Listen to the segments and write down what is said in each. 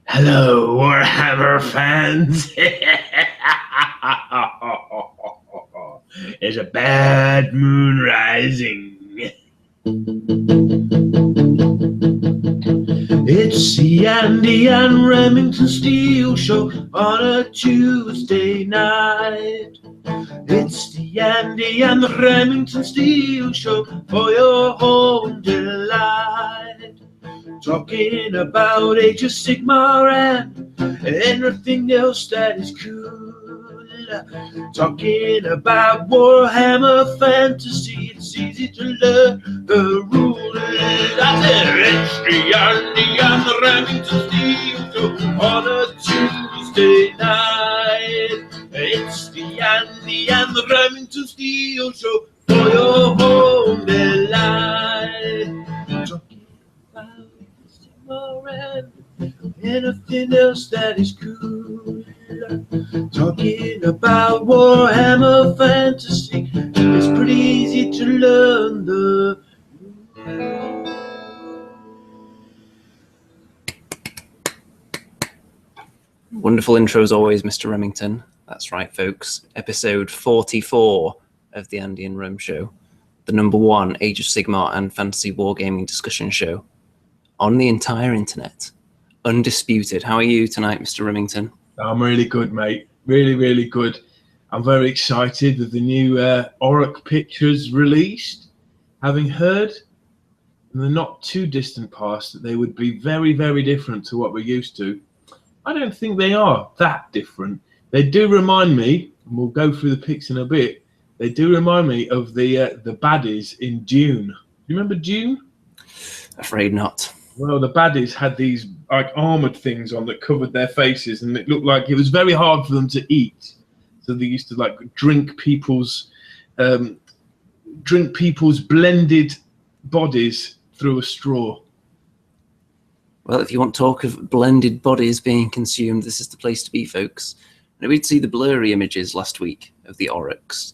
Hello, Warhammer fans. There's a bad moon rising. It's the Andy and Remington Steel Show on a Tuesday night. It's the Andy and the Remington Steel Show for your home delight. Talking about Age of Sigmar and anything else that is cool. Talking about Warhammer Fantasy, it's easy to learn the rules. I said it's the Andy and the Remington Steel Show on a Tuesday night. It's the Andy and the Remington Steel Show for your home delight. Talking about and anything else that is cool. Talking about Warhammer Fantasy, it's pretty easy to learn the Wonderful intro as always, Mr. Remington. That's right, folks. Episode 44 of the Andy and Rem Show, the #1 Age of Sigmar and Fantasy Wargaming discussion show on the entire internet. Undisputed. How are you tonight, Mr. Remington? I'm really good, mate. Really, really good. I'm very excited with the new Orruk pictures released, having heard in the not too distant past that they would be very, very different to what we're used to. I don't think they are that different. They do remind me, and we'll go through the pics in a bit, they do remind me of the baddies in Dune. You remember Dune? Afraid not. Well, the baddies had these like armored things on that covered their faces, and it looked like it was very hard for them to eat. So they used to like drink people's blended bodies through a straw. Well, if you want talk of blended bodies being consumed, this is the place to be, folks. Now, we'd see the blurry images last week of the Orruks,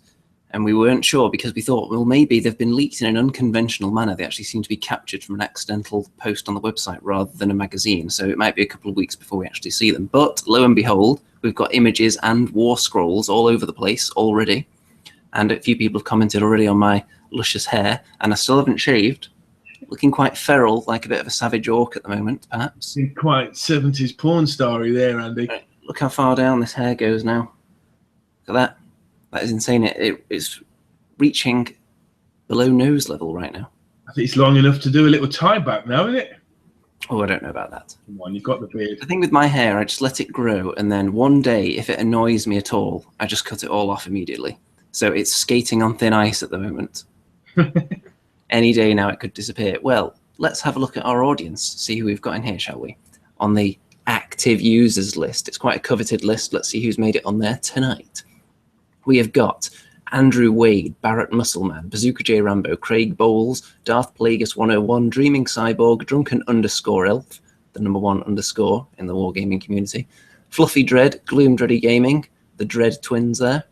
and we weren't sure because we thought, well, maybe they've been leaked in an unconventional manner. They actually seem to be captured from an accidental post on the website rather than a magazine, so it might be a couple of weeks before we actually see them. But lo and behold, we've got images and war scrolls all over the place already, and a few people have commented already on my luscious hair, and I still haven't shaved. Looking quite feral, like a bit of a savage orc at the moment, perhaps. You're quite 70s porn starry there, Andy. Right, look how far down this hair goes now. Look at that. That is insane. It's reaching below nose level right now. I think it's long enough to do a little tie back now, isn't it? Oh, I don't know about that. Come on, you've got the beard. The thing with my hair, I just let it grow, and then one day, if it annoys me at all, I just cut it all off immediately. So it's skating on thin ice at the moment. Any day now it could disappear. Well, let's have a look at our audience, see who we've got in here, shall we? On the active users list. It's quite a coveted list. Let's see who's made it on there tonight. We have got Andrew Wade, Barrett Muscleman, Bazooka J Rambo, Craig Bowles, Darth Plagueis 101, Dreaming Cyborg, Drunken _Elf, the #1 in the wargaming community, Fluffy Dread, Gloom Dready Gaming, the Dread Twins there,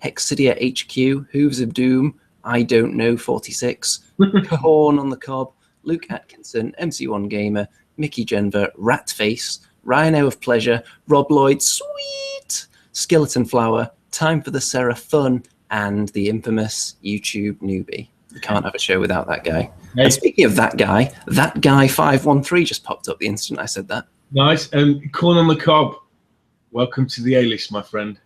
Hexidia HQ, Hooves of Doom, I Don't Know 46, Cahorn on the Cob, Luke Atkinson, MC1 Gamer, Mickey Genver, Ratface, Rhino of Pleasure, Rob Lloyd, sweet, Skeleton Flower, Time for the Sarah Fun, and the infamous YouTube newbie. You can't have a show without that guy. Hey. And speaking of that guy 513 just popped up the instant I said that. Nice. And Corn on the Cob, welcome to the A-list, my friend.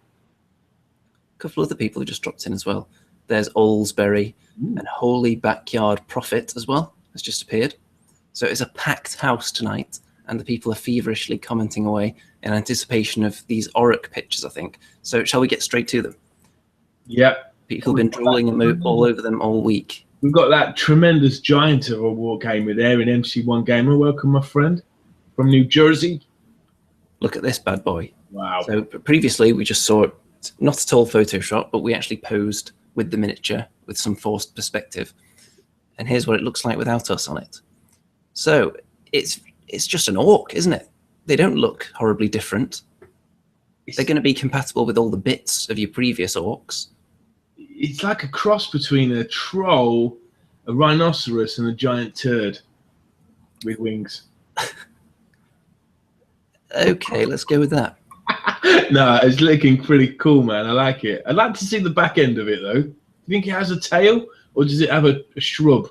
A couple other people who just dropped in as well. There's Olsbury and Holy Backyard Prophet as well has just appeared. So it's a packed house tonight, and the people are feverishly commenting away in anticipation of these Orruk pictures, I think. So shall we get straight to them? Yeah. People have been drooling all over them all week. We've got that tremendous giant of a war gamer there in MC1 Gamer. Welcome, my friend, from New Jersey. Look at this bad boy. Wow. So previously we just saw it, not at all Photoshop, but we actually posed with the miniature with some forced perspective. And here's what it looks like without us on it. So it's just an orc, isn't it? They don't look horribly different. They're going to be compatible with all the bits of your previous orcs. It's like a cross between a troll, a rhinoceros, and a giant turd with wings. Okay, let's go with that. No, it's looking pretty cool, man. I like it. I'd like to see the back end of it, though. Do you think it has a tail, or does it have a shrub?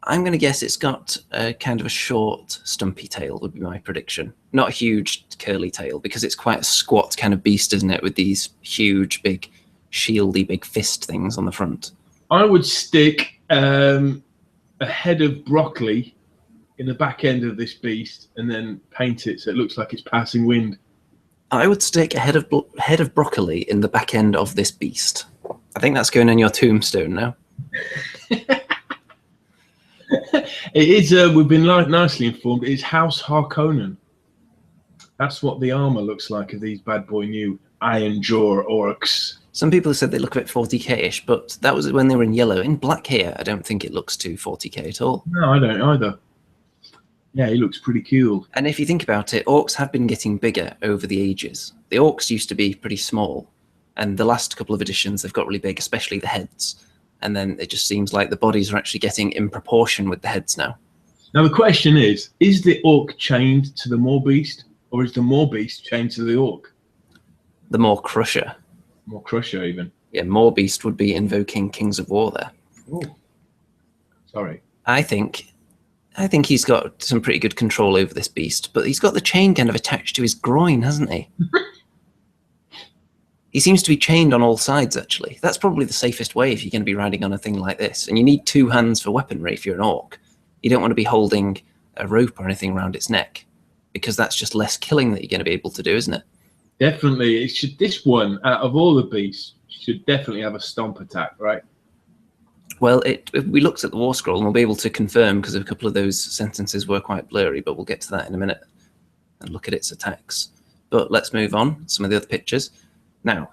I'm going to guess it's got a kind of a short, stumpy tail, would be my prediction. Not a huge, curly tail, because it's quite a squat kind of beast, isn't it, with these huge, big, shieldy, big fist things on the front. I would stick a head of broccoli in the back end of this beast and then paint it so it looks like it's passing wind. I would stick a head of broccoli in the back end of this beast. I think that's going on your tombstone now. It is. We've been nicely informed. It's House Harkonnen. That's what the armor looks like of these bad boy new Ironjawz Orruks. Some people have said they look a bit 40k-ish, but that was when they were in yellow. In black here, I don't think it looks too 40k at all. No, I don't either. Yeah, he looks pretty cool. And if you think about it, orcs have been getting bigger over the ages. The orcs used to be pretty small, and the last couple of editions they've got really big, especially the heads. And then it just seems like the bodies are actually getting in proportion with the heads now. Now the question is the orc chained to the Moorbeast, or is the Moorbeast chained to the orc? The Maw Crusher. Maw Crusher, even. Yeah, Moorbeast would be invoking Kings of War there. Oh, sorry. I think he's got some pretty good control over this beast, but he's got the chain kind of attached to his groin, hasn't he? He seems to be chained on all sides, actually. That's probably the safest way if you're going to be riding on a thing like this. And you need 2 hands for weaponry if you're an orc. You don't want to be holding a rope or anything around its neck, because that's just less killing that you're going to be able to do, isn't it? Definitely. This one, out of all the beasts, should definitely have a stomp attack, right? Well, if we looked at the War Scroll, and we'll be able to confirm, because a couple of those sentences were quite blurry, but we'll get to that in a minute and look at its attacks. But let's move on, some of the other pictures. Now,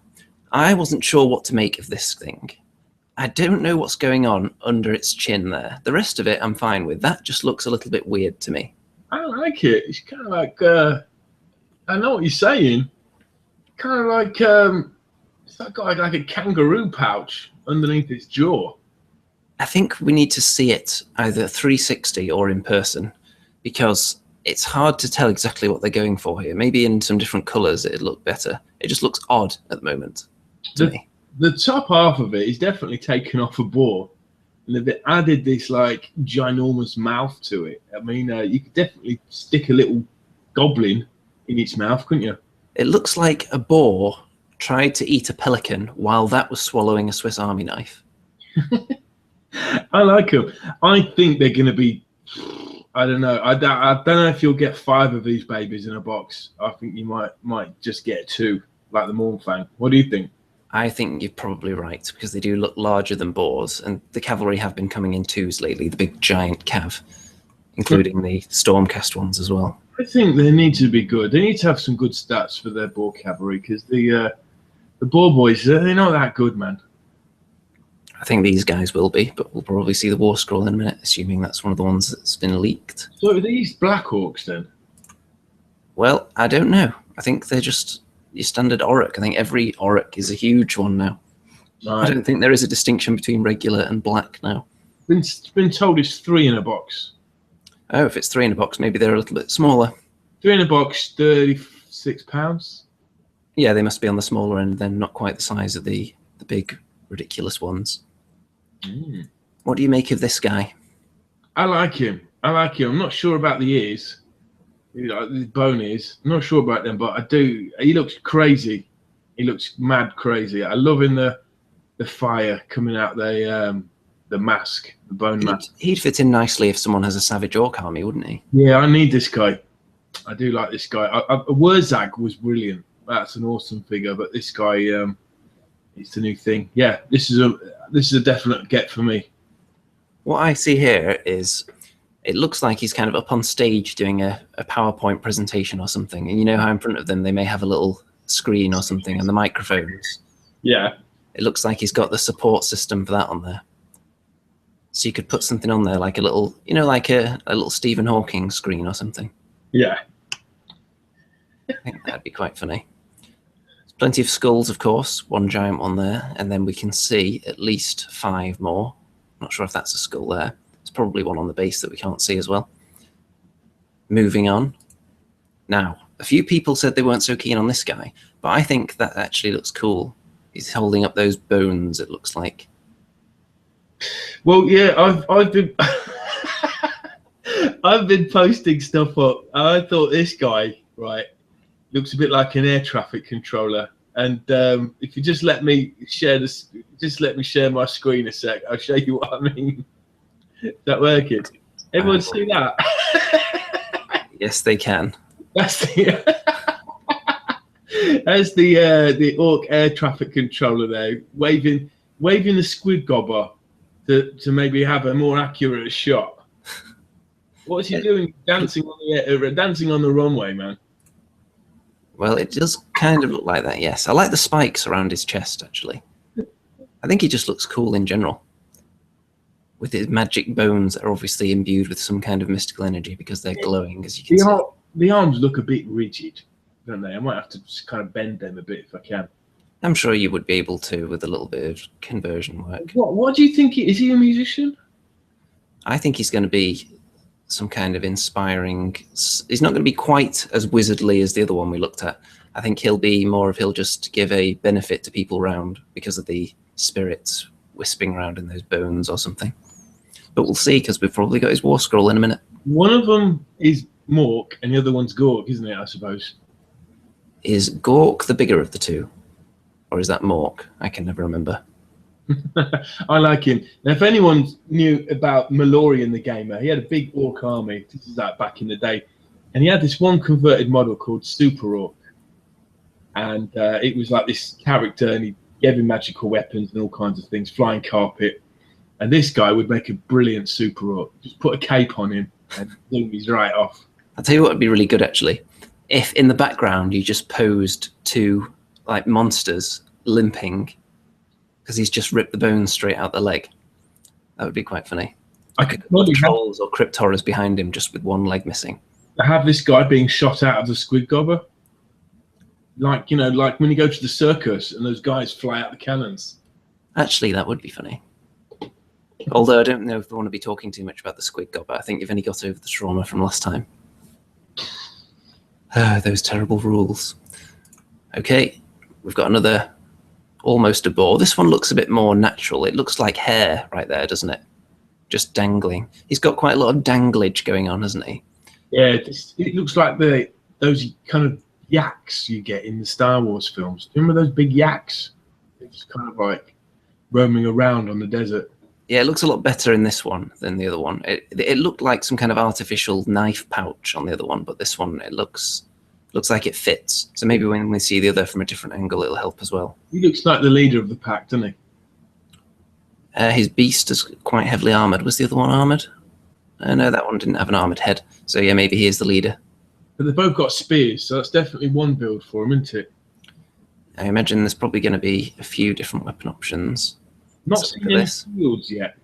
I wasn't sure what to make of this thing. I don't know what's going on under its chin there. The rest of it I'm fine with. That just looks a little bit weird to me. I like it. It's kind of like, I know what you're saying. Kind of like, it's got like a kangaroo pouch underneath its jaw. I think we need to see it either 360 or in person, because it's hard to tell exactly what they're going for here. Maybe in some different colours it'd look better. It just looks odd at the moment to me. The top half of it is definitely taken off a boar, and they've added this like ginormous mouth to it. I mean, you could definitely stick a little goblin in its mouth, couldn't you? It looks like a boar tried to eat a pelican while that was swallowing a Swiss Army knife. I like them. I think they're going to be, I don't know. I don't know if you'll get 5 of these babies in a box. I think you might just get 2, like the Mournfang. What do you think? I think you're probably right, because they do look larger than boars, and the cavalry have been coming in 2s lately, the big giant cav, including the Stormcast ones as well. I think they need to be good. They need to have some good stats for their boar cavalry, because the boar boys, they're not that good, man. I think these guys will be, but we'll probably see the War Scroll in a minute, assuming that's one of the ones that's been leaked. So are these Black Orcs then? Well, I don't know. I think they're just your standard Orruk. I think every Orruk is a huge one now. Right. I don't think there is a distinction between regular and black now. Been told it's 3 in a box. Oh, if it's 3 in a box, maybe they're a little bit smaller. 3 in a box, £36. Yeah, they must be on the smaller end then, not quite the size of the big, ridiculous ones. Mm. What do you make of this guy? I like him. I'm not sure about the ears. The bone ears. I'm not sure about them, but I do. He looks crazy. He looks mad crazy. I love the fire coming out the mask, the bone mask. He'd fit in nicely if someone has a Savage Orc army, wouldn't he? Yeah, I need this guy. I do like this guy. Wurzag was brilliant. That's an awesome figure, but this guy, it's the new thing. Yeah, this is a definite get for me. What I see here is, it looks like he's kind of up on stage doing a PowerPoint presentation or something. And you know how in front of them they may have a little screen or something and the microphones. Yeah. It looks like he's got the support system for that on there. So you could put something on there like a little, like a little Stephen Hawking screen or something. Yeah. I think that'd be quite funny. There's plenty of skulls, of course. 1 giant one there. And then we can see at least 5 more. Not sure if that's a skull there. There's probably one on the base that we can't see as well. Moving on. Now, a few people said they weren't so keen on this guy, but I think that actually looks cool. He's holding up those bones, it looks like. Well, yeah, I've been I've been posting stuff up. I thought this guy, right, looks a bit like an air traffic controller. And if you just let me share this, just let me share my screen a sec. I'll show you what I mean. Is that working? Everyone see that? Yes, they can. That's the Orc air traffic controller there, waving the squid gobber to maybe have a more accurate shot. What's he doing? Dancing on the runway, man. Well, it does kind of look like that, yes. I like the spikes around his chest, actually. I think he just looks cool in general. With his magic bones that are obviously imbued with some kind of mystical energy because they're glowing, as you can see. The arms look a bit rigid, don't they? I might have to just kind of bend them a bit if I can. I'm sure you would be able to with a little bit of conversion work. What do you think? Is he a musician? I think he's going to be some kind of inspiring. He's not going to be quite as wizardly as the other one we looked at. I think he'll be more of, he'll just give a benefit to people around because of the spirits wisping around in those bones or something. But we'll see, because we've probably got his war scroll in a minute. One of them is Mork and the other one's Gork, isn't it, I suppose? Is Gork the bigger of the two? Or is that Mork? I can never remember. I like him. Now, if anyone knew about Malorian the gamer, he had a big Orc army. This is like back in the day. And he had this one converted model called Super Orc. And it was like this character, and he gave him magical weapons and all kinds of things, flying carpet. And this guy would make a brilliant Super Orc. Just put a cape on him and zoom he's right off. I'll tell you what would be really good, actually. If in the background you just posed two like monsters limping, because he's just ripped the bones straight out the leg. That would be quite funny. I could probably trolls or crypt horrors behind him, just with one leg missing. Have this guy being shot out of the squid gobber, like, you know, like when you go to the circus and those guys fly out the cannons. Actually, that would be funny. Although I don't know if I want to be talking too much about the squid gobber. I think you've only got over the trauma from last time. Those terrible rules. Okay, we've got another almost a boar. This one looks a bit more natural. It looks like hair right there, doesn't it? Just dangling. He's got quite a lot of danglage going on, hasn't he? Yeah, it looks like those kind of yaks you get in the Star Wars films. Do you remember those big yaks? They're just kind of like roaming around on the desert. Yeah, it looks a lot better in this one than the other one. It looked like some kind of artificial knife pouch on the other one, but this one, it looks like it fits. So maybe when we see the other from a different angle, it'll help as well. He looks like the leader of the pack, doesn't he? His beast is quite heavily armoured. Was the other one armoured? No, that one didn't have an armoured head. So yeah, maybe he is the leader. But they've both got spears, so that's definitely one build for him, isn't it? I imagine there's probably going to be a few different weapon options. Not seen any shields yet.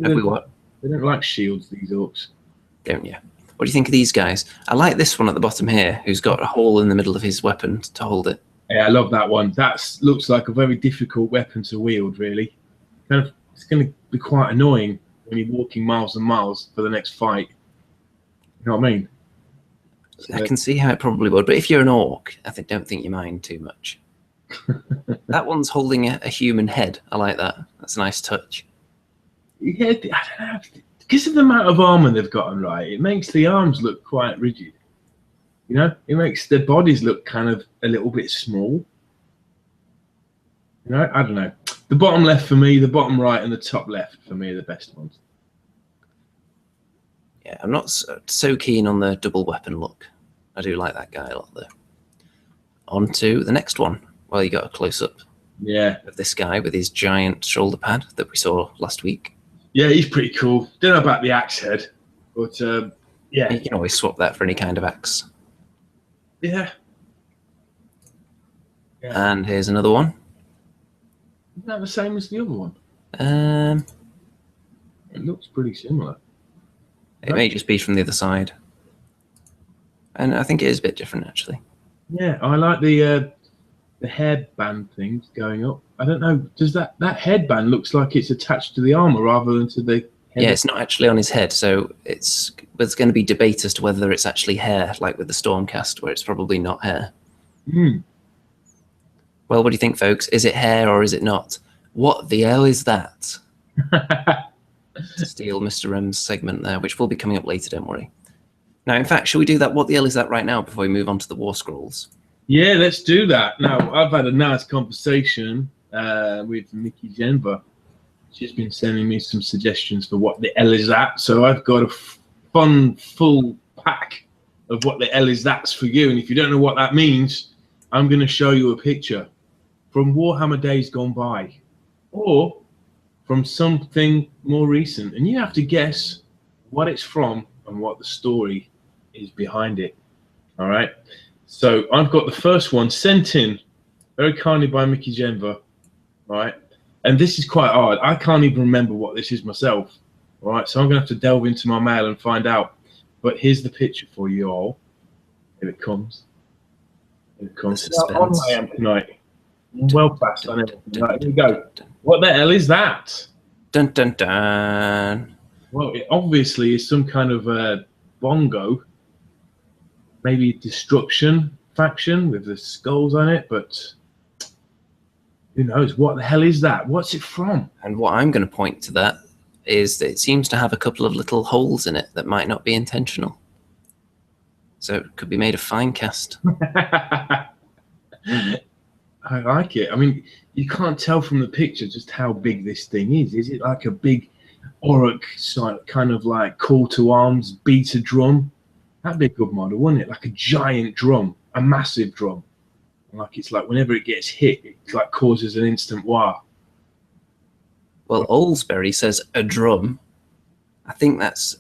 Have we what? They don't like shields, these orcs. Don't you? What do you think of these guys? I like this one at the bottom here, who's got a hole in the middle of his weapon to hold it. Yeah, I love that one. That looks like a very difficult weapon to wield, really. It's going to be quite annoying when you're walking miles and miles for the next fight. You know what I mean? I can see how it probably would, but if you're an orc, don't think you mind too much. That one's holding a human head. I like that. That's a nice touch. Yeah, I don't know. Because of the amount of armor they've got on, right, it makes the arms look quite rigid. You know, it makes their bodies look kind of a little bit small. You know, I don't know. The bottom left for me, the bottom right, and the top left for me are the best ones. Yeah, I'm not so keen on the double weapon look. I do like that guy a lot, though. On to the next one. Well, you got a close-up of this guy with his giant shoulder pad that we saw last week. Yeah, he's pretty cool. Don't know about the axe head, but yeah. You can always swap that for any kind of axe. Yeah. And here's another one. Isn't that the same as the other one? It looks pretty similar. It may just be from the other side. And I think it is a bit different, actually. Yeah, I like the hairband things going up. I don't know. Does that headband looks like it's attached to the armor rather than to the Yeah, it's not actually on his head, so there's going to be debate as to whether it's actually hair, like with the Stormcast, where it's probably not hair. Hmm. Well, what do you think, folks? Is it hair or is it not? What the hell is that? To steal Mr. M's segment there, which will be coming up later, don't worry. Now, in fact, shall we do that? What the hell is that right now before we move on to the War Scrolls? Yeah, let's do that. Now, I've had a nice conversation with Mickey Genva. She's been sending me some suggestions for what the hell is that. So I've got a fun, full pack of what the hell is that's for you. And if you don't know what that means, I'm going to show you a picture from Warhammer days gone by or from something more recent. And you have to guess what it's from and what the story is behind it. All right. So I've got the first one sent in very kindly by Mickey Genva. All right. And this is quite hard. I can't even remember what this is myself. All right. So I'm going to have to delve into my mail and find out. But here's the picture for you all. Here it comes. Here it comes. On I am tonight. Well past. I know. Right, here we go. What the hell is that? Dun dun dun. Well, it obviously is some kind of bongo. Maybe destruction faction with the skulls on it, but who knows? What the hell is that? What's it from? And what I'm going to point to that is that it seems to have a couple of little holes in it that might not be intentional. So it could be made of fine cast. I like it. I mean, you can't tell from the picture just how big this thing is. Is it like a big Orruk kind of like call to arms beater drum? That'd be a good model, wouldn't it? Like a giant drum, a massive drum. Like it's like whenever it gets hit, it like causes an instant war. Well, Olsbury says a drum. I think that's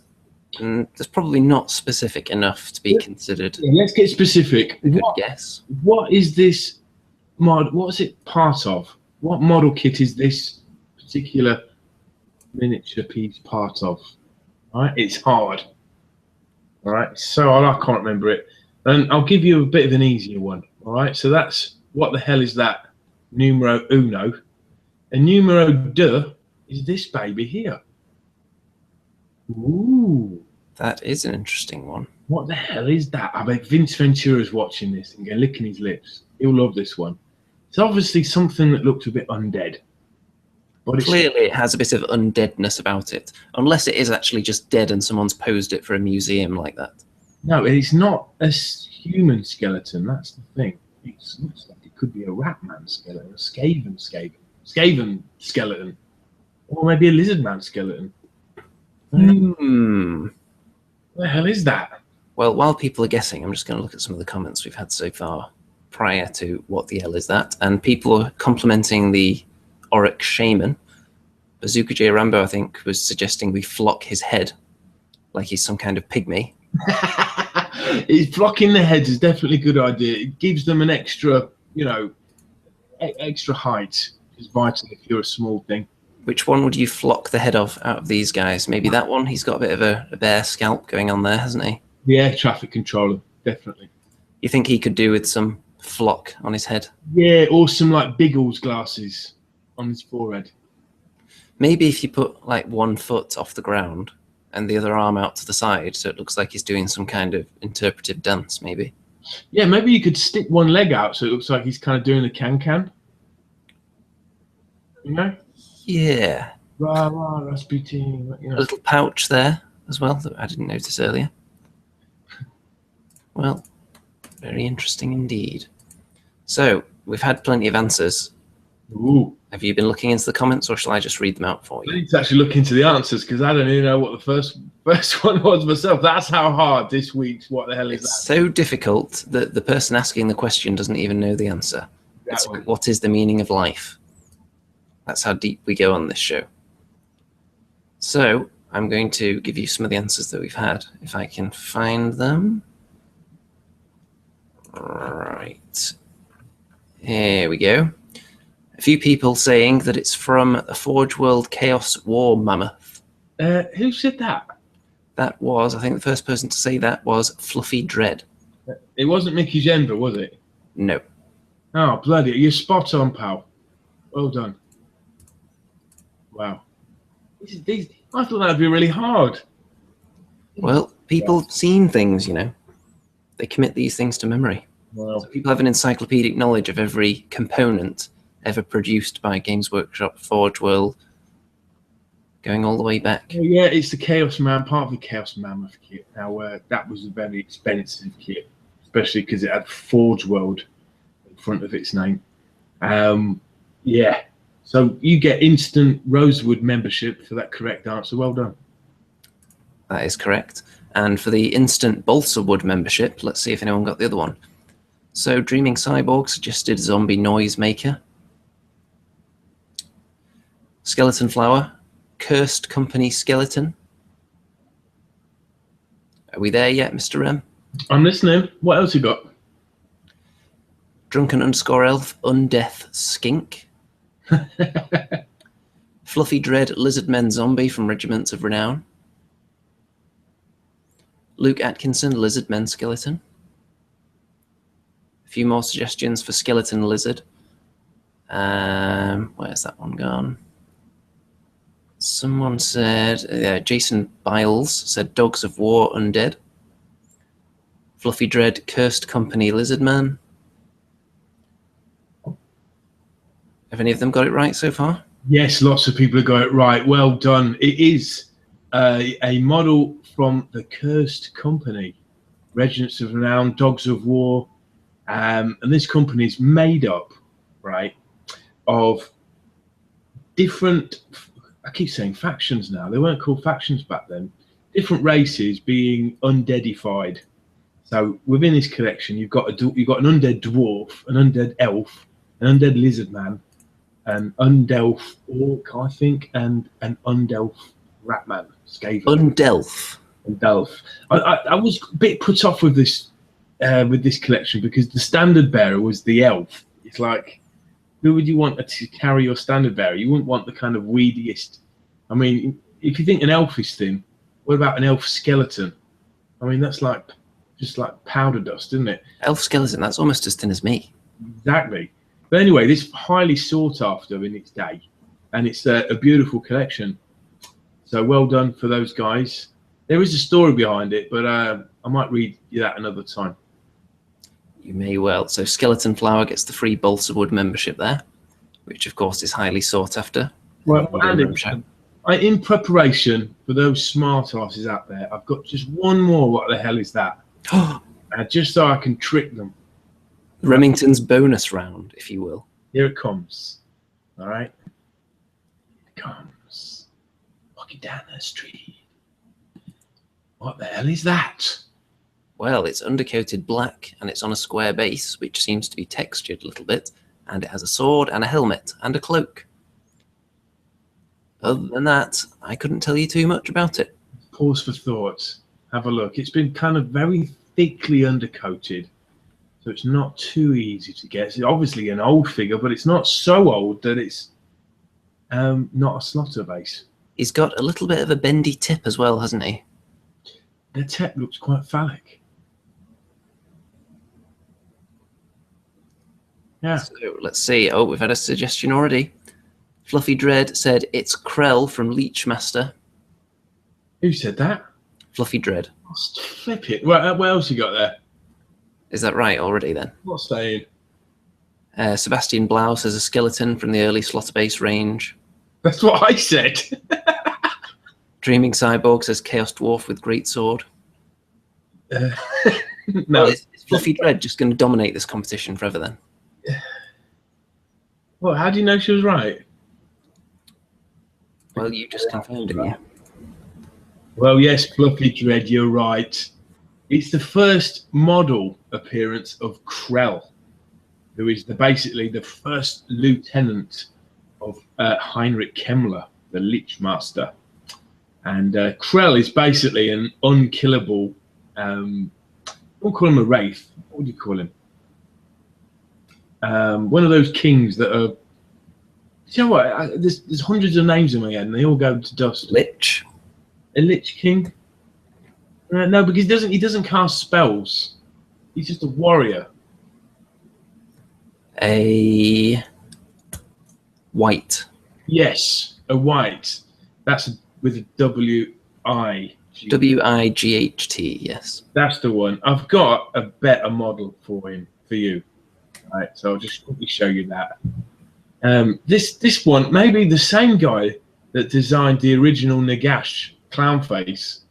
probably not specific enough to be considered. Yeah, let's get specific. Good guess. What is this mod? What is it part of? What model kit is this particular miniature piece part of? All right, it's hard. All right, so I can't remember it. And I'll give you a bit of an easier one. All right, so that's what the hell is that? Numero uno. And numero deux is this baby here. Ooh. That is an interesting one. What the hell is that? I bet Vince Ventura's watching this and licking his lips. He'll love this one. It's obviously something that looks a bit undead. But clearly it has a bit of undeadness about it. Unless it is actually just dead and someone's posed it for a museum like that. No, it's not a human skeleton. That's the thing. It looks like it could be a rat man skeleton, a Skaven skeleton, or maybe a lizard man skeleton. Hmm. What the hell is that? Well, while people are guessing, I'm just going to look at some of the comments we've had so far prior to what the hell is that. And people are complimenting the Orruk shaman. Bazooka J. Rambo, I think, was suggesting we flock his head like he's some kind of pygmy. Flocking the heads is definitely a good idea. It gives them an extra, extra height. It's vital if you're a small thing. Which one would you flock the head of out of these guys? Maybe that one? He's got a bit of a bear scalp going on there, hasn't he? The air traffic controller, definitely. You think he could do with some flock on his head? Yeah, or some like Biggles glasses on his forehead. Maybe if you put like one foot off the ground and the other arm out to the side, so it looks like he's doing some kind of interpretive dance, maybe. Yeah, maybe you could stick one leg out so it looks like he's kind of doing a can-can. You know? Yeah. Rah, rah, Rasputin. A little pouch there as well that I didn't notice earlier. Well, very interesting indeed. So, we've had plenty of answers. Ooh. Have you been looking into the comments, or shall I just read them out for you? I need to actually look into the answers because I don't even know what the first one was myself. That's how hard this week's What the Hell Is That? It's so difficult that the person asking the question doesn't even know the answer. It's, what is the meaning of life? That's how deep we go on this show. So, I'm going to give you some of the answers that we've had, if I can find them. Right. Here we go. A few people saying that it's from a Forge World Chaos War Mammoth. Who said that? That was, I think the first person to say that was Fluffy Dread. It wasn't Mickey Genva, was it? No. Oh, bloody, you're spot on, pal. Well done. Wow. I thought that'd be really hard. Well, people have seen things, you know. They commit these things to memory. Well, So people have an encyclopedic knowledge of every component ever produced by Games Workshop, Forge World, going all the way back. well, yeah, it's the Chaos Man, part of the Chaos Mammoth kit. Now, that was a very expensive kit, especially because it had Forge World in front of its name. Yeah, so you get instant Rosewood membership for that correct answer. Well done. That is correct. And for the instant Balsa Wood membership, let's see if anyone got the other one. So Dreaming Cyborg suggested Zombie Noise Maker. Skeleton Flower, Cursed Company Skeleton. Are we there yet, Mr. Rem? I'm listening. What else you got? Drunken _ Elf, Undeath Skink. Fluffy Dread Lizardmen Zombie from Regiments of Renown. Luke Atkinson, Lizardmen Skeleton. A few more suggestions for Skeleton Lizard. Where's that one gone? Someone said, Jason Biles said Dogs of War Undead. Fluffy Dread Cursed Company Lizardman. Have any of them got it right so far? Yes, lots of people have got it right. Well done. It is a model from the Cursed Company, Regiments of Renown, Dogs of War, and this company is made up, right, of different, I keep saying factions now, they weren't called factions back then, different races being undeadified. So within this collection, you've got an undead dwarf, an undead elf, an undead lizard man, an undelf orc, I think, and an undelf ratman, Skaven. Undelf. Undelf. I was a bit put off with this collection because the standard bearer was the elf. It's like, who would you want to carry your standard bearer? You wouldn't want the kind of weediest. I mean, if you think an elf is thin, what about an elf skeleton? I mean, that's like just like powder dust, isn't it? Elf skeleton, that's almost as thin as me. Exactly. But anyway, this highly sought after in its day, and it's a beautiful collection. So well done for those guys. There is a story behind it, but I might read you that another time. You may well. So Skeleton Flower gets the free Balsa Wood membership there, which of course is highly sought after. Well, Andy, in preparation for those smart asses out there, I've got just one more. What the hell is that? Just so I can trick them. Remington's bonus round, if you will. Here it comes. All right. Here it comes. Walking down the street. What the hell is that? Well, it's undercoated black and it's on a square base, which seems to be textured a little bit, and it has a sword and a helmet and a cloak. Other than that, I couldn't tell you too much about it. Pause for thought. Have a look. It's been kind of very thickly undercoated, so it's not too easy to guess. It's obviously an old figure, but it's not so old that it's not a slaughter base. He's got a little bit of a bendy tip as well, hasn't he? The tip looks quite phallic. Yeah. So let's see. Oh, we've had a suggestion already. Fluffy Dread said it's Krell from Leechmaster. Who said that? Fluffy Dread. Flip it. What else you got there? Is that right already then? What's saying? Sebastian Blau says a skeleton from the early slaughter base range. That's what I said. Dreaming Cyborg says Chaos Dwarf with Great Sword. No. Well, is Fluffy Dread just going to dominate this competition forever then? Well, how do you know she was right? Well, you just confirmed it, yeah. Well, yes, Fluffy Dread, you're right. It's the first model appearance of Krell, who is basically the first lieutenant of Heinrich Kemmler, the Lich Master. And Krell is basically an unkillable, don't call him a wraith, what would you call him? One of those kings that are, you know what, there's hundreds of names in my head and they all go to dust. Lich? A Lich King? No, because he doesn't cast spells. He's just a warrior. A white. Yes, a white. That's with a W-I. W-I-G-H-T, yes. That's the one. I've got a better model for you. Right, so I'll just quickly show you that. This one, maybe the same guy that designed the original Nagash clown face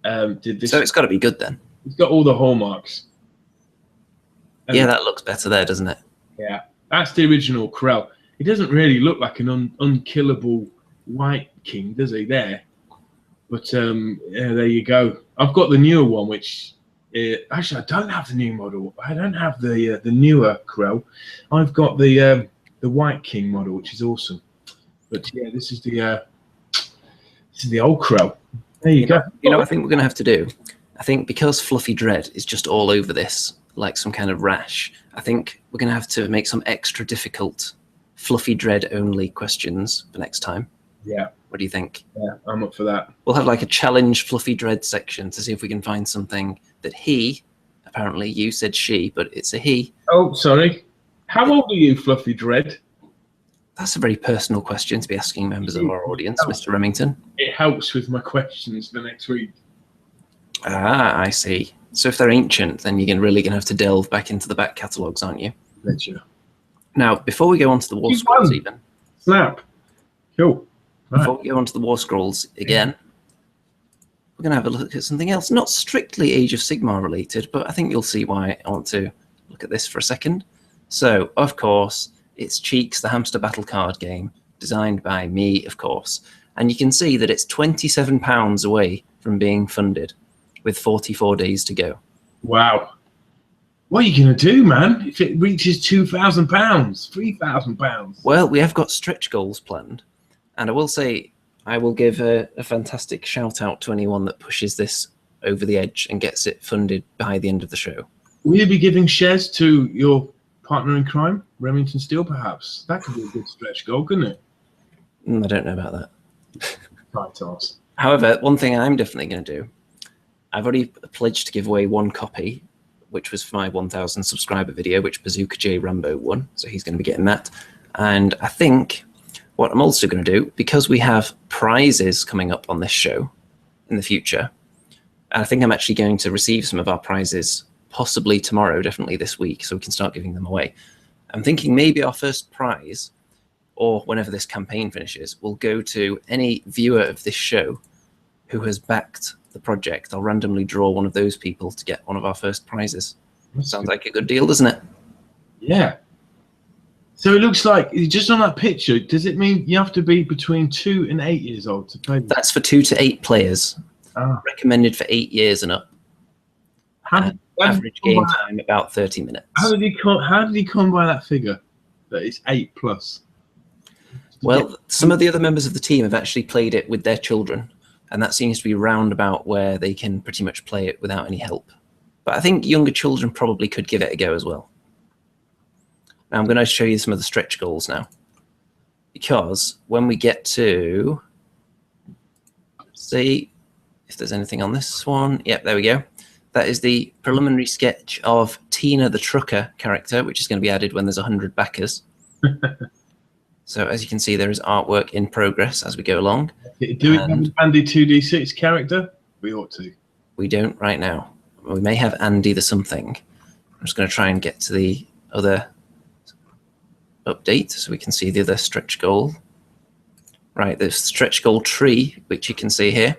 did this. So it's got to be good then. It's got all the hallmarks. Yeah, that looks better there, doesn't it? Yeah, that's the original Krell. He doesn't really look like an unkillable White King, does he? There, but yeah, there you go. I've got the newer one, which actually I don't have the new model. I don't have the newer Krell. I've got the White King model, which is awesome. But yeah, this is the old Krell. There you go. You know, I think we're going to have to do. I think because Fluffy Dread is just all over this, like some kind of rash, I think we're going to have to make some extra difficult Fluffy Dread only questions for next time. Yeah. What do you think? Yeah, I'm up for that. We'll have like a challenge Fluffy Dread section to see if we can find something that apparently you said she, but it's a he. Oh, sorry. How old are you, Fluffy Dread? That's a very personal question to be asking members of our audience, Mr. Remington. It helps with my questions for next week. Ah, I see. So if they're ancient, then you're really going to have to delve back into the back catalogues, aren't you? Ledger. Now, before we go on to the War Scrolls even. Snap. Cool. Right. Before we go on to the War Scrolls again, we're going to have a look at something else. Not strictly Age of Sigmar related, but I think you'll see why I want to look at this for a second. So, of course, it's Cheeks, the hamster battle card game, designed by me, of course. And you can see that it's £27 away from being funded, with 44 days to go. Wow. What are you going to do, man, if it reaches £2,000, £3,000? Well, we have got stretch goals planned. And I will say, I will give a fantastic shout out to anyone that pushes this over the edge and gets it funded by the end of the show. Will you be giving shares to your partner in crime, Remington Steele, perhaps? That could be a good stretch goal, couldn't it? I don't know about that. Right, Toss. However, one thing I'm definitely going to do, I've already pledged to give away one copy, which was for my 1,000 subscriber video, which Bazooka J Rambo won. So he's going to be getting that. And I think what I'm also going to do, because we have prizes coming up on this show in the future, and I think I'm actually going to receive some of our prizes possibly tomorrow, definitely this week, so we can start giving them away. I'm thinking maybe our first prize, or whenever this campaign finishes, will go to any viewer of this show who has backed the project. I'll randomly draw one of those people to get one of our first prizes. Sounds like a good deal, doesn't it? Yeah. So it looks like, just on that picture, does it mean you have to be between 2 and 8 years old to play this? That's for 2 to 8 players. Recommended for 8 years and up. Average game time about 30 minutes. How did he come by that figure? That it's 8+. Well, some of the other members of the team have actually played it with their children, and that seems to be roundabout where they can pretty much play it without any help. But I think younger children probably could give it a go as well. Now I'm going to show you some of the stretch goals now, because when we get to, see if there's anything on this one. Yep, there we go. That is the preliminary sketch of Tina the Trucker character, which is going to be added when there's 100 backers. So as you can see, there is artwork in progress as we go along. Do we have Andy 2D6 character? We ought to. We don't right now. We may have Andy the something. I'm just going to try and get to the other update so we can see the other stretch goal. Right, the stretch goal tree, which you can see here.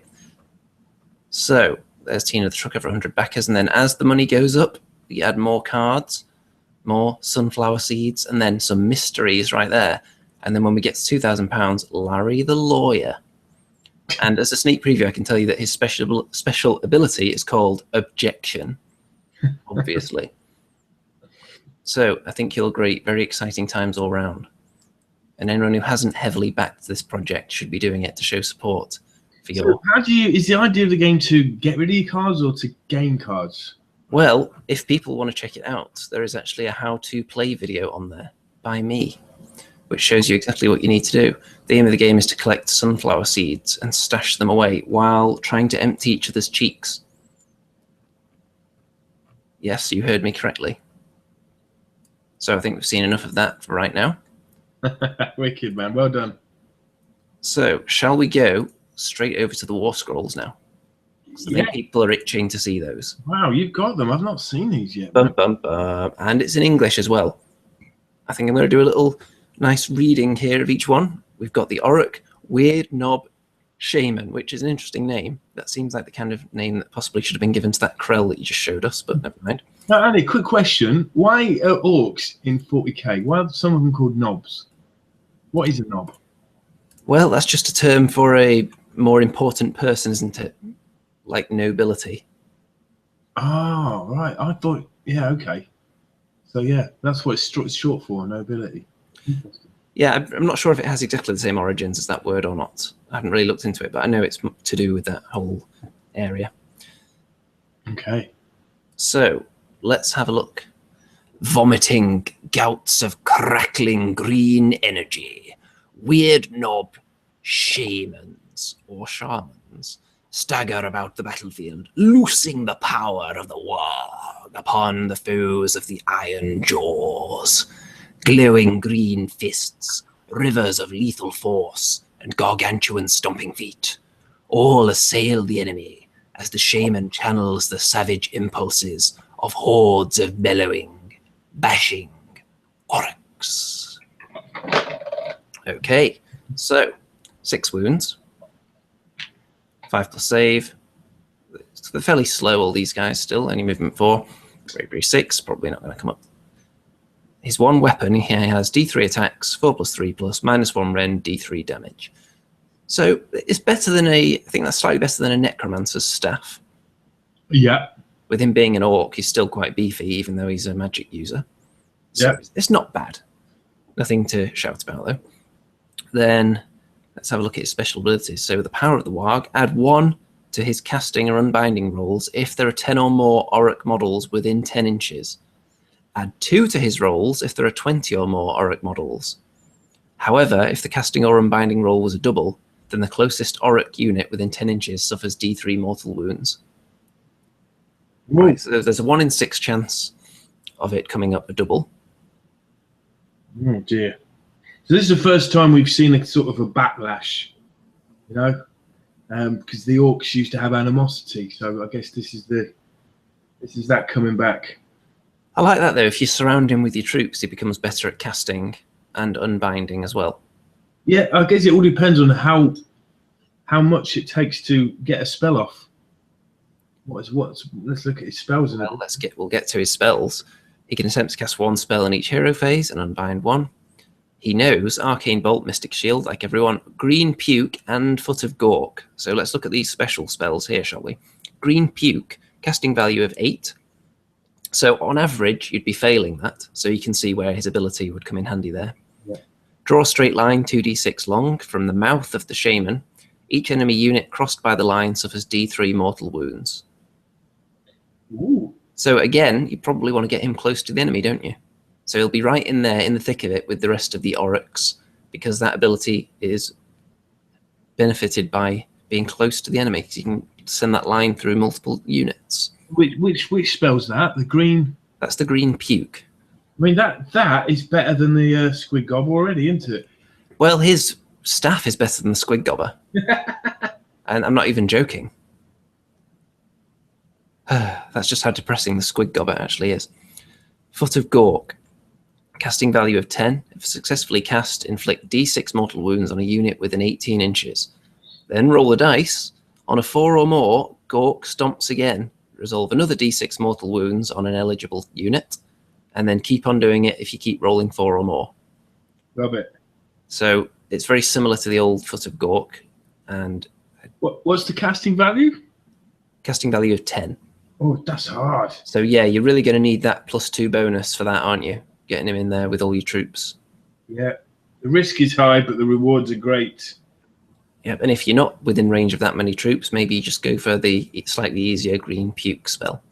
So there's Tina the Trucker for 100 backers, and then as the money goes up, we add more cards, more sunflower seeds, and then some mysteries right there. And then when we get to £2,000, Larry the Lawyer. And as a sneak preview, I can tell you that his special ability is called Objection, obviously. So I think you'll agree, very exciting times all round. And anyone who hasn't heavily backed this project should be doing it to show support for your... So how is the idea of the game to get rid of your cards or to gain cards? Well, if people want to check it out, there is actually a how-to-play video on there by me, which shows you exactly what you need to do. The aim of the game is to collect sunflower seeds and stash them away while trying to empty each other's cheeks. Yes, you heard me correctly. So I think we've seen enough of that for right now. Wicked, man. Well done. So shall we go straight over to the war scrolls now. So I think people are itching to see those. Wow, you've got them. I've not seen these yet. Bum, bum, bum. And it's in English as well. I think I'm going to do a little nice reading here of each one. We've got the Orruk Weird Knob Shaman, which is an interesting name. That seems like the kind of name that possibly should have been given to that Krell that you just showed us, but never mind. Now, Andy, quick question. Why are orcs in 40k? Why are some of them called knobs? What is a knob? Well, that's just a term for a more important person, isn't it? Like nobility. Oh, right. I thought, yeah, okay. So, yeah, that's what it's short for, nobility. Interesting. Yeah, I'm not sure if it has exactly the same origins as that word or not. I haven't really looked into it, but I know it's to do with that whole area. Okay. So, let's have a look. Vomiting gouts of crackling green energy. Weird knob shamans or shamans stagger about the battlefield, loosing the power of the warg upon the foes of the Ironjawz. Glowing green fists, rivers of lethal force, and gargantuan stomping feet all assail the enemy as the shaman channels the savage impulses of hordes of bellowing, bashing Orruks. Okay, so 6 wounds. 5+ save. They're fairly slow, all these guys still. Only movement 4. Bravery 6. Probably not going to come up. His one weapon, he has D3 attacks, 4+3+, -1 rend, D3 damage. So it's better than I think that's slightly better than a necromancer's staff. Yeah. With him being an orc, he's still quite beefy, even though he's a magic user. So yeah, it's not bad. Nothing to shout about, though. Then let's have a look at his special abilities. So with the power of the warg, add 1 to his casting or unbinding rolls if there are 10 or more Orruk models within 10 inches. Add 2 to his rolls if there are 20 or more Orruk models. However, if the casting or unbinding roll was a double, then the closest Orruk unit within 10 inches suffers D3 mortal wounds. Right, so there's a 1 in 6 chance of it coming up a double. Oh dear. So this is the first time we've seen a sort of a backlash, you know, because the orcs used to have animosity. So I guess this is that coming back. I like that though. If you surround him with your troops, he becomes better at casting and unbinding as well. Yeah, I guess it all depends on how much it takes to get a spell off. Let's look at his spells. Well, we'll get to his spells. He can attempt to cast 1 spell in each hero phase and unbind 1. He knows Arcane Bolt, Mystic Shield, like everyone, Green Puke, and Foot of Gork. So let's look at these special spells here, shall we? Green Puke, casting value of 8. So on average, you'd be failing that. So you can see where his ability would come in handy there. Yeah. Draw a straight line 2d6 long from the mouth of the shaman. Each enemy unit crossed by the line suffers D3 mortal wounds. Ooh. So again, you probably want to get him close to the enemy, don't you? So he'll be right in there, in the thick of it, with the rest of the Orruks, because that ability is benefited by being close to the enemy. So you can send that line through multiple units. Which spell's that? The green? That's the Green Puke. I mean, that is better than the Squid Gob already, isn't it? Well, his staff is better than the Squid Gobber. And I'm not even joking. That's just how depressing the Squid Gobber actually is. Foot of Gork. Casting value of 10. If successfully cast, inflict D6 mortal wounds on a unit within 18 inches. Then roll the dice. On a 4 or more, Gork stomps again. Resolve another D6 mortal wounds on an eligible unit. And then keep on doing it if you keep rolling 4 or more. Love it. So it's very similar to the old Foot of Gork. And what's the casting value? Casting value of 10. Oh, that's hard. So yeah, you're really going to need that +2 bonus for that, aren't you? Getting him in there with all your troops. Yeah. The risk is high, but the rewards are great. Yep, and if you're not within range of that many troops, maybe you just go for the slightly easier Green Puke spell.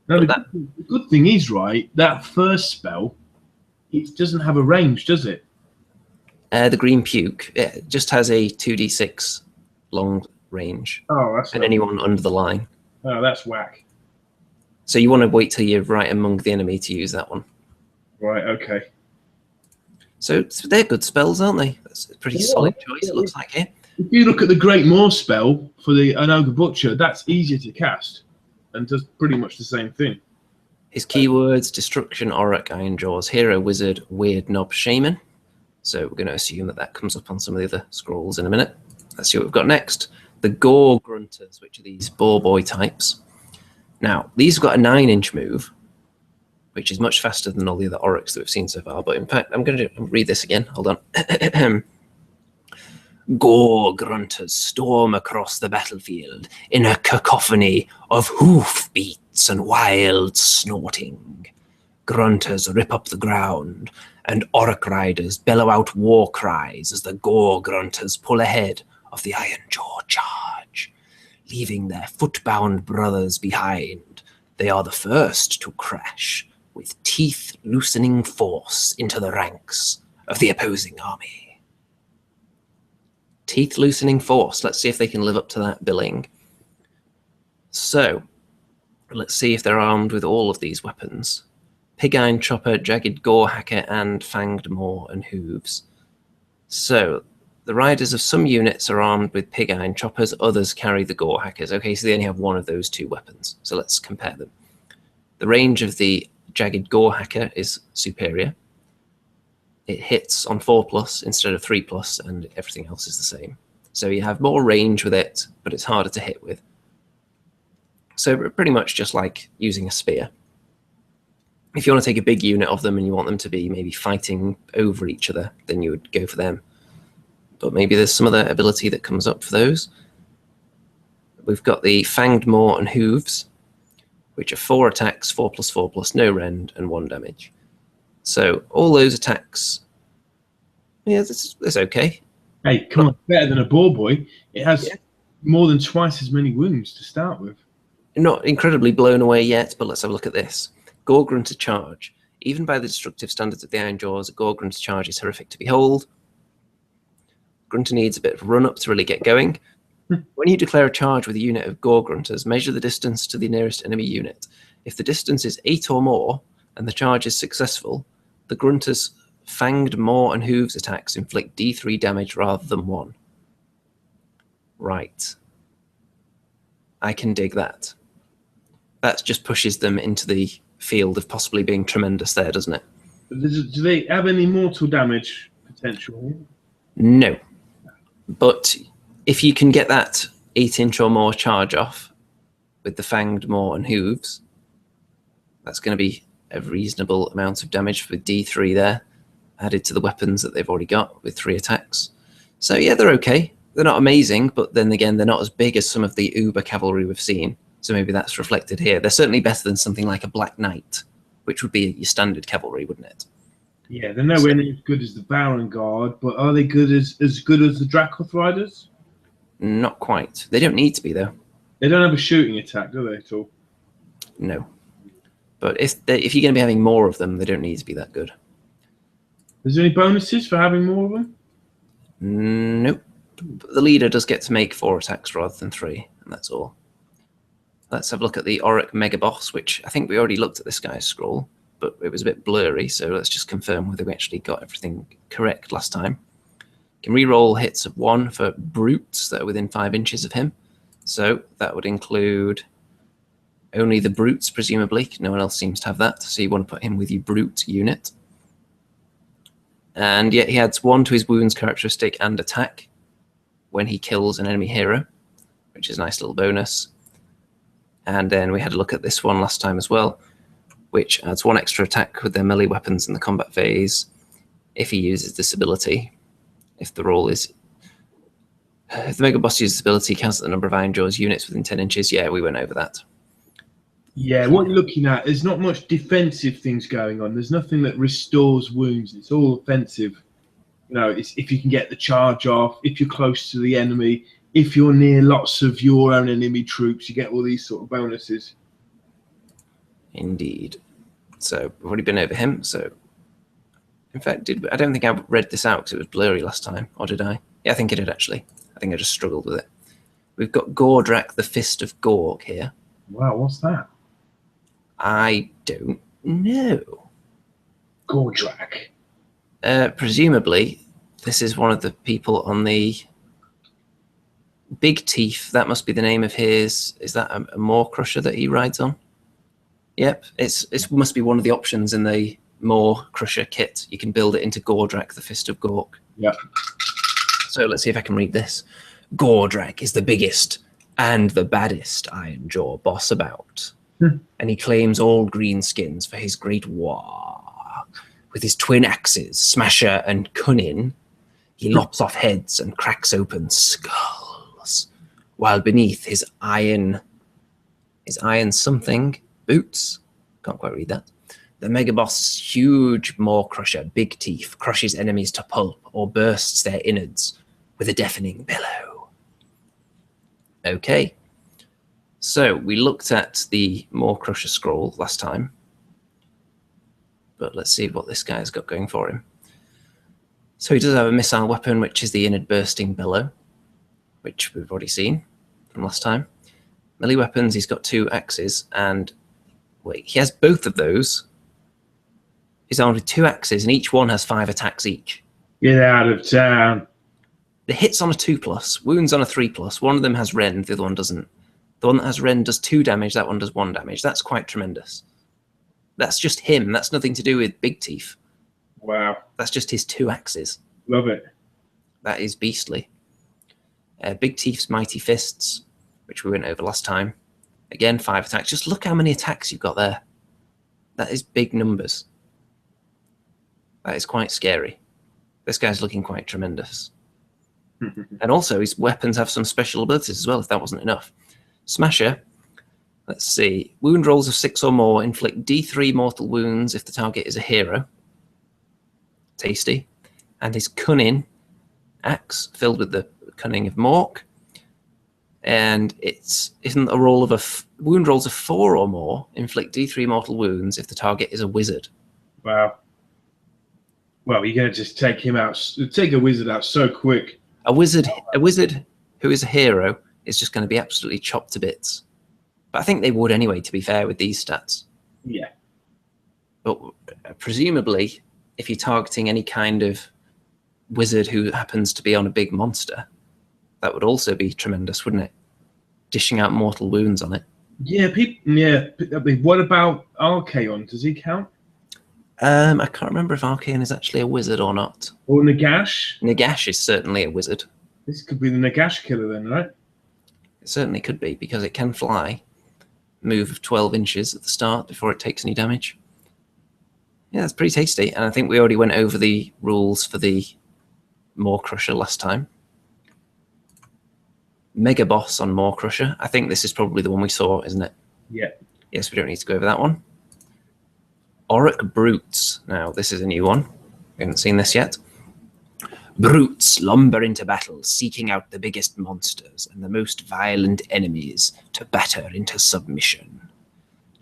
No, the good thing is, right, that first spell, it doesn't have a range, does it? The Green Puke, it just has a 2d6 long range. Oh, that's and anyone under the line. Oh, that's whack. So you want to wait till you're right among the enemy to use that one. Right, okay. So they're good spells, aren't they? That's a pretty solid choice, it looks like here. If you look at the Great Moor spell for an Ogre Butcher, that's easier to cast and does pretty much the same thing. His keywords: Destruction, Orruk, Ironjawz, Hero, Wizard, Weird Knob, Shaman. So we're going to assume that that comes up on some of the other scrolls in a minute. Let's see what we've got next. The Gore Grunters, which are these boar boy types. Now, these have got a 9-inch move, which is much faster than all the other Orruks that we've seen so far. But in fact, I'm going to read this again. Hold on. Gore Grunters storm across the battlefield in a cacophony of hoof beats and wild snorting. Grunters rip up the ground, and Orruk riders bellow out war cries as the Gore Grunters pull ahead of the Ironjawz charge. Leaving their foot-bound brothers behind, they are the first to crash with teeth-loosening force into the ranks of the opposing army. Teeth-loosening force. Let's see if they can live up to that billing. So, let's see if they're armed with all of these weapons. Pig-iron chopper, jagged gore hacker, and fanged maw and hooves. So, the riders of some units are armed with pig-iron choppers, others carry the gore hackers. Okay, so they only have one of those two weapons. So let's compare them. The range of the jagged gore hacker is superior. It hits on 4+ instead of 3+, and everything else is the same. So you have more range with it, but it's harder to hit with. So pretty much just like using a spear. If you want to take a big unit of them and you want them to be maybe fighting over each other, then you would go for them. But maybe there's some other ability that comes up for those. We've got the Fanged Maw and Hooves, which are 4 attacks, 4+4+, no rend, and 1 damage. So all those attacks, yeah, that's okay. Hey, come on, better than a boar boy. It has more than twice as many wounds to start with. Not incredibly blown away yet, but let's have a look at this. Gore Grunter charge. Even by the destructive standards of the Ironjawz, a Gore Grunter charge is horrific to behold. Grunter needs a bit of a run-up to really get going. When you declare a charge with a unit of Gore Grunters, measure the distance to the nearest enemy unit. If the distance is 8 or more, and the charge is successful, the Grunter's Fanged Maw and Hooves attacks inflict D3 damage rather than 1. Right. I can dig that. That just pushes them into the field of possibly being tremendous there, doesn't it? Do they have any mortal damage potential? No. But if you can get that 8-inch or more charge off with the Fanged Maw and Hooves, that's going to be a reasonable amount of damage with D3 there, added to the weapons that they've already got with 3 attacks. So yeah, they're okay. They're not amazing, but then again, they're not as big as some of the Uber cavalry we've seen. So maybe that's reflected here. They're certainly better than something like a Black Knight, which would be your standard cavalry, wouldn't it? Yeah, they're nowhere near as good as the Baron Guard, but are they good as good as the Dracoth Riders? Not quite. They don't need to be, though. They don't have a shooting attack, do they, at all? No. But if you're going to be having more of them, they don't need to be that good. Is there any bonuses for having more of them? Nope. But the leader does get to make 4 attacks rather than 3, and that's all. Let's have a look at the Orruk Mega Boss, which I think we already looked at this guy's scroll, but it was a bit blurry, so let's just confirm whether we actually got everything correct last time. Can reroll hits of 1 for brutes that are within 5 inches of him. So that would include only the brutes, presumably. No one else seems to have that, so you want to put him with your brute unit. And yet he adds 1 to his wounds characteristic and attack when he kills an enemy hero, which is a nice little bonus. And then we had a look at this one last time as well, which adds 1 extra attack with their melee weapons in the combat phase if he uses this ability. If the roll is... If the Mega Boss uses this ability, counts the number of Ironjawz units within 10 inches. Yeah, we went over that. Yeah, what you're looking at, there's not much defensive things going on. There's nothing that restores wounds. It's all offensive. You know, it's if you can get the charge off, if you're close to the enemy, if you're near lots of your own enemy troops, you get all these sort of bonuses. Indeed. So we've already been over him. So, in fact, I don't think I read this out because it was blurry last time, or did I? Yeah, I think I did actually. I think I just struggled with it. We've got Gordrack, the Fist of Gorg here. Wow, what's that? I don't know. Gordrack. Presumably, this is one of the people on the Big Teeth, that must be the name of his. Is that a Maw Crusher that he rides on? Yep, it must be one of the options in the Maw Crusher kit. You can build it into Gordrack, the Fist of Gork. Yeah. So let's see if I can read this. Gordrack is the biggest and the baddest Ironjawz boss about. And he claims all greenskins for his great war. With his twin axes, Smasher and Cunning, he lops off heads and cracks open skulls, while beneath his iron something boots, can't quite read that, the Megaboss's huge Maw Crusher, Big Teeth, crushes enemies to pulp or bursts their innards with a deafening bellow. Okay, so we looked at the Maw Crusher scroll last time, but let's see what this guy's got going for him. So he does have a missile weapon, which is the innard bursting bellow, which we've already seen from last time. Melee weapons, he's got 2 axes, and wait, he has both of those. He's armed with 2 axes, and each one has 5 attacks each. Get out of town. The hits on a 2+, wounds on a 3+. One of them has rend, the other one doesn't. The one that has rend does 2 damage, that one does 1 damage. That's quite tremendous. That's just him. That's nothing to do with Big Teeth. Wow. That's just his 2 axes. Love it. That is beastly. Big Teeth's Mighty Fists, which we went over last time. Again, 5 attacks. Just look how many attacks you've got there. That is big numbers. That is quite scary. This guy's looking quite tremendous. And also, his weapons have some special abilities as well, if that wasn't enough. Smasher, let's see. Wound rolls of 6 or more inflict D3 mortal wounds if the target is a hero. Tasty. And his Cunning axe, filled with the Cunning of Mork. And isn't a roll of wound rolls of 4 or more inflict D3 mortal wounds if the target is a wizard. Wow. Well, you're going to just take him out, take a wizard out so quick. A wizard who is a hero is just going to be absolutely chopped to bits. But I think they would anyway, to be fair, with these stats. Yeah. But presumably, if you're targeting any kind of wizard who happens to be on a big monster, that would also be tremendous, wouldn't it? Dishing out mortal wounds on it. Yeah, what about Archaon? Does he count? I can't remember if Archaon is actually a wizard or not. Or Nagash? Nagash is certainly a wizard. This could be the Nagash killer then, right? It certainly could be, because it can fly. Move of 12 inches at the start before it takes any damage. Yeah, that's pretty tasty. And I think we already went over the rules for the Maw Crusher last time. Mega Boss on Maw Crusher. I think this is probably the one we saw, isn't it? Yeah. Yes, we don't need to go over that one. Orruk Brutes. Now, this is a new one. We haven't seen this yet. Brutes lumber into battle, seeking out the biggest monsters and the most violent enemies to batter into submission.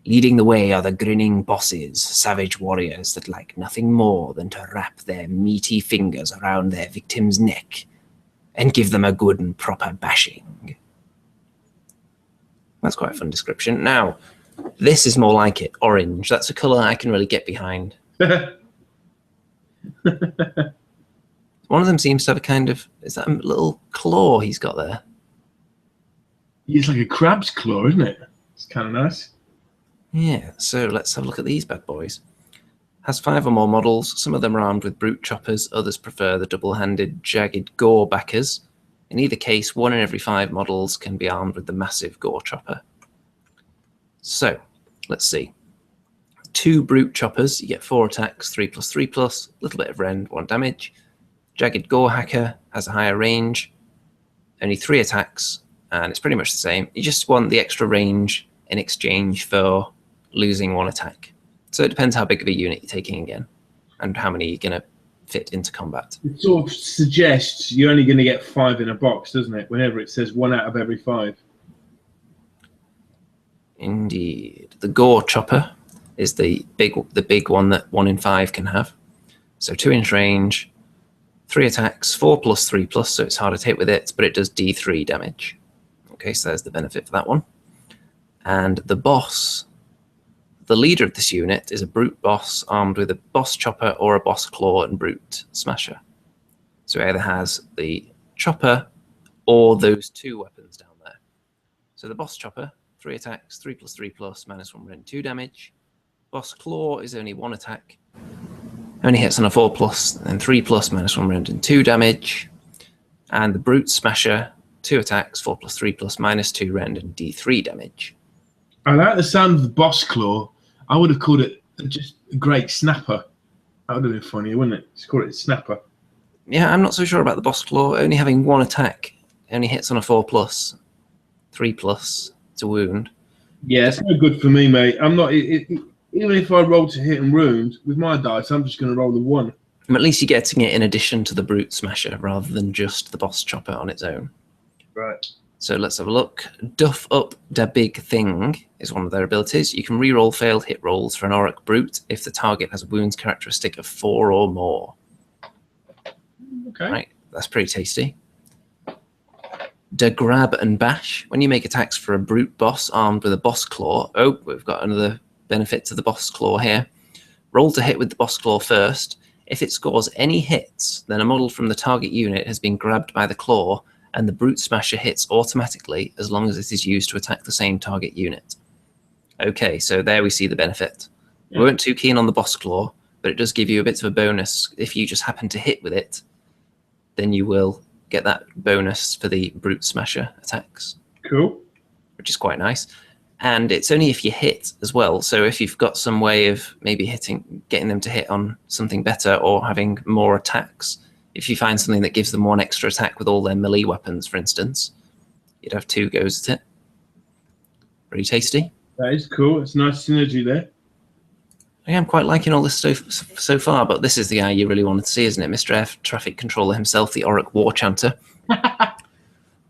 Leading the way are the grinning bosses, savage warriors that like nothing more than to wrap their meaty fingers around their victim's neck and give them a good and proper bashing. That's quite a fun description. Now, this is more like it, orange. That's a colour I can really get behind. One of them seems to have a kind of, is that a little claw he's got there? It's like a crab's claw, isn't it? It's kind of nice. Yeah, so let's have a look at these bad boys. Has 5 or more models. Some of them are armed with brute choppers. Others prefer the double-handed, jagged gore backers. In either case, 1 in every 5 models can be armed with the massive gore chopper. So, let's see. 2 brute choppers, you get 4 attacks, 3+3+, a little bit of rend, 1 damage. Jagged gore hacker has a higher range, only 3 attacks, and it's pretty much the same. You just want the extra range in exchange for losing 1 attack. So it depends how big of a unit you're taking again, and how many you're going to fit into combat. It sort of suggests you're only going to get 5 in a box, doesn't it? Whenever it says 1 out of every 5. Indeed. The gore chopper is the big one that 1 in 5 can have. So 2-inch range, 3 attacks, 4+3+, so it's harder to hit with it, but it does D3 damage. Okay, so there's the benefit for that one. And the boss, the leader of this unit, is a brute boss armed with a boss chopper or a boss claw and brute smasher. So it either has the chopper or those 2 weapons down there. So the boss chopper, 3 attacks, 3+3+, -1 rend 2 damage. Boss claw is only 1 attack, only hits on a 4+, and 3+, -1 rend and 2 damage. And the brute smasher, 2 attacks, 4+3+, -2 rend and D3 damage. I like the sound of the boss claw. I would have called it just a great snapper. That would have been funny, wouldn't it? Just call it snapper. Yeah, I'm not so sure about the boss claw. Only having 1 attack, only hits on a 4+, 3+ to wound. Yeah, it's no good for me, mate. I'm not. Even if I roll to hit and wound with my dice, I'm just going to roll the 1. At least you're getting it in addition to the brute smasher rather than just the boss chopper on its own. Right. So let's have a look. Duff Up Da Big Thing is one of their abilities. You can reroll failed hit rolls for an Orruk brute if the target has a wounds characteristic of 4 or more. Okay. Right, that's pretty tasty. Da Grab and Bash. When you make attacks for a brute boss armed with a boss claw. Oh, we've got another benefit to the boss claw here. Roll to hit with the boss claw first. If it scores any hits, then a model from the target unit has been grabbed by the claw, and the brute smasher hits automatically as long as it is used to attack the same target unit. Okay, so there we see the benefit. Yeah. We weren't too keen on the boss claw, but it does give you a bit of a bonus. If you just happen to hit with it, then you will get that bonus for the brute smasher attacks. Cool. Which is quite nice. And it's only if you hit as well. So if you've got some way of maybe getting them to hit on something better or having more attacks, if you find something that gives them 1 extra attack with all their melee weapons, for instance, you'd have 2 goes at it. Pretty tasty. That is cool. It's nice synergy there. I'm quite liking all this stuff so far, but this is the guy you really wanted to see, isn't it? Mr. Air Traffic Controller himself, the Orruk War Chanter.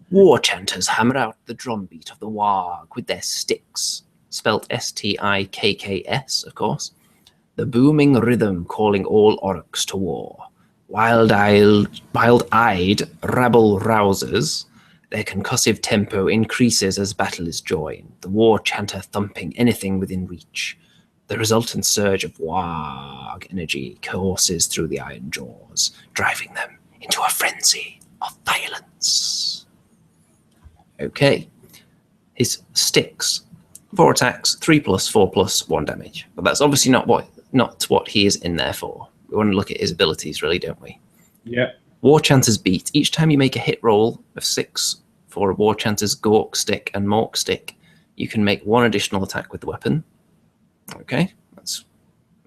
War chanters hammer out the drumbeat of the warg with their sticks, spelt S-T-I-K-K-S, of course. The booming rhythm calling all Orruks to war. Wild-eyed rabble rousers. Their concussive tempo increases as battle is joined, the war chanter thumping anything within reach. The resultant surge of warg energy courses through the Ironjawz, driving them into a frenzy of violence. Okay. His sticks. 4 attacks, 3+, 4+, 1 damage. But that's obviously not what he is in there for. We want to look at his abilities, really, don't we? Yeah. War Chanter's Beat. Each time you make a hit roll of 6 for a War Chanter's Gork stick and Mork stick, you can make 1 additional attack with the weapon. Okay, that's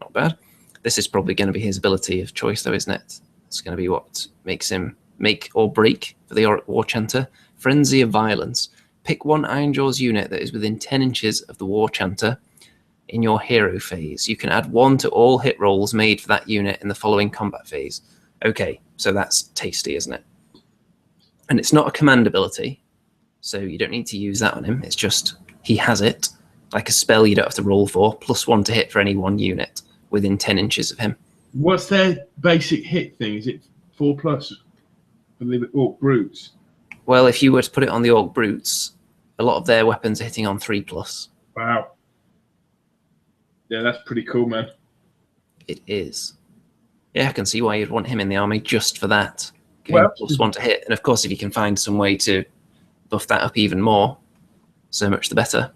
not bad. This is probably going to be his ability of choice, though, isn't it? It's going to be what makes him make or break for the Orruk War Chanter. Frenzy of Violence. Pick 1 Ironjawz unit that is within 10 inches of the War Chanter in your hero phase. You can add 1 to all hit rolls made for that unit in the following combat phase. Okay, so that's tasty, isn't it? And it's not a command ability, so you don't need to use that on him. It's just he has it. Like a spell you don't have to roll for, +1 to hit for any 1 unit within 10 inches of him. What's their basic hit thing? Is it 4+ for the Orc Brutes? Well, if you were to put it on the Orc Brutes, a lot of their weapons are hitting on 3+. Wow. Yeah, that's pretty cool, man. It is. Yeah, I can see why you'd want him in the army just for that. Well, +1 to hit. And of course, if you can find some way to buff that up even more, so much the better.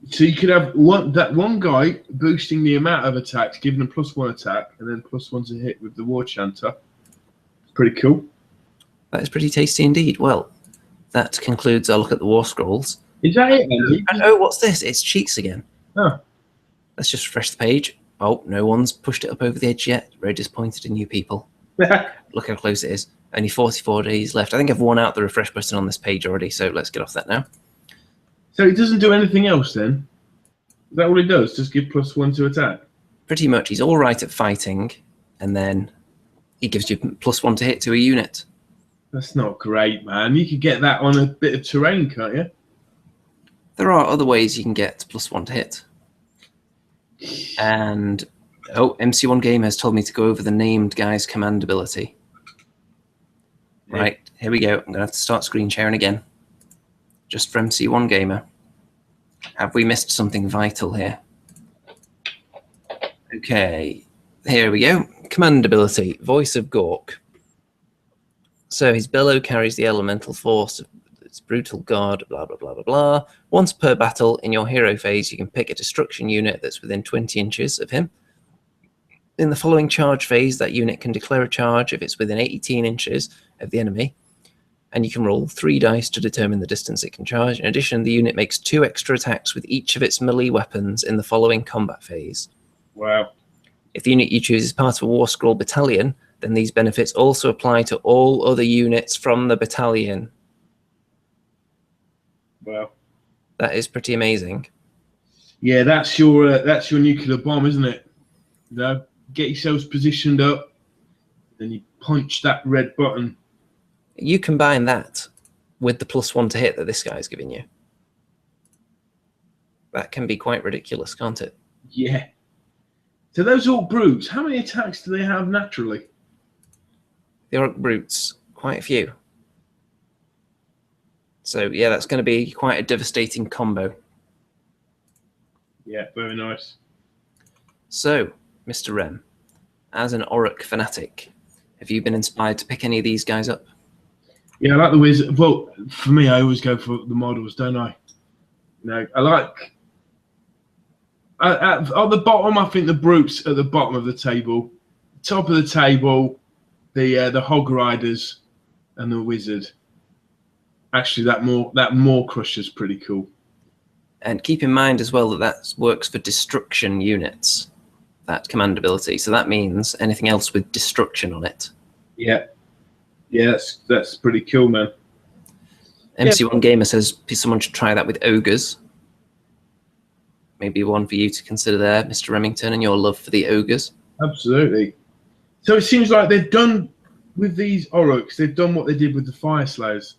So you could have one guy boosting the amount of attacks, giving them +1 attack, and then +1 to hit with the War Chanter. Pretty cool. That is pretty tasty indeed. Well, that concludes our look at the War Scrolls. Is that it, Andy? And oh, what's this? It's cheats again. Oh. Let's just refresh the page. Oh, no one's pushed it up over the edge yet. Very disappointed in you people. Look how close it is. Only 44 days left. I think I've worn out the refresh button on this page already, so let's get off that now. So it doesn't do anything else then? Is that all it does? Just give +1 to attack? Pretty much. He's all right at fighting, and then he gives you +1 to hit to a unit. That's not great, man. You could get that on a bit of terrain, can't you? There are other ways you can get +1 to hit. And, oh, MC1 Gamer has told me to go over the named guy's command ability. Yeah. Right, here we go. I'm going to have to start screen sharing again. Just for MC1 Gamer. Have we missed something vital here? Okay, here we go. Command ability, Voice of Gork. So his bellow carries the elemental force of its brutal god, blah, blah, blah, blah, blah. Once per battle in your hero phase, you can pick a destruction unit that's within 20 inches of him. In the following charge phase, that unit can declare a charge if it's within 18 inches of the enemy, and you can roll 3 dice to determine the distance it can charge. In addition, the unit makes 2 extra attacks with each of its melee weapons in the following combat phase. Wow. If the unit you choose is part of a War Scroll battalion, then these benefits also apply to all other units from the battalion. Wow. That is pretty amazing. Yeah, that's your nuclear bomb, isn't it? You know, get yourselves positioned up, then you punch that red button. You combine that with the +1 to hit that this guy's giving you. That can be quite ridiculous, can't it? Yeah. So those Orc brutes, how many attacks do they have naturally? The Orc brutes, quite a few. So yeah, that's going to be quite a devastating combo. Yeah, very nice. So, Mr. Rem, as an Orruk fanatic, have you been inspired to pick any of these guys up? Yeah, I like the wizard. Well, for me, I always go for the models, don't I? No, I like. At the bottom, I think the brutes at the bottom of the table. Top of the table, the hog riders and the wizard. Actually, that more crusher's pretty cool. And keep in mind as well that that works for destruction units, that command ability. So that means anything else with destruction on it. Yeah. Yeah, that's pretty cool, man. MC1 Gamer says someone should try that with ogres. Maybe one for you to consider there, Mr. Remington, and your love for the ogres. Absolutely. So it seems like they've done with these Orruks, they've done what they did with the Fire Slayers.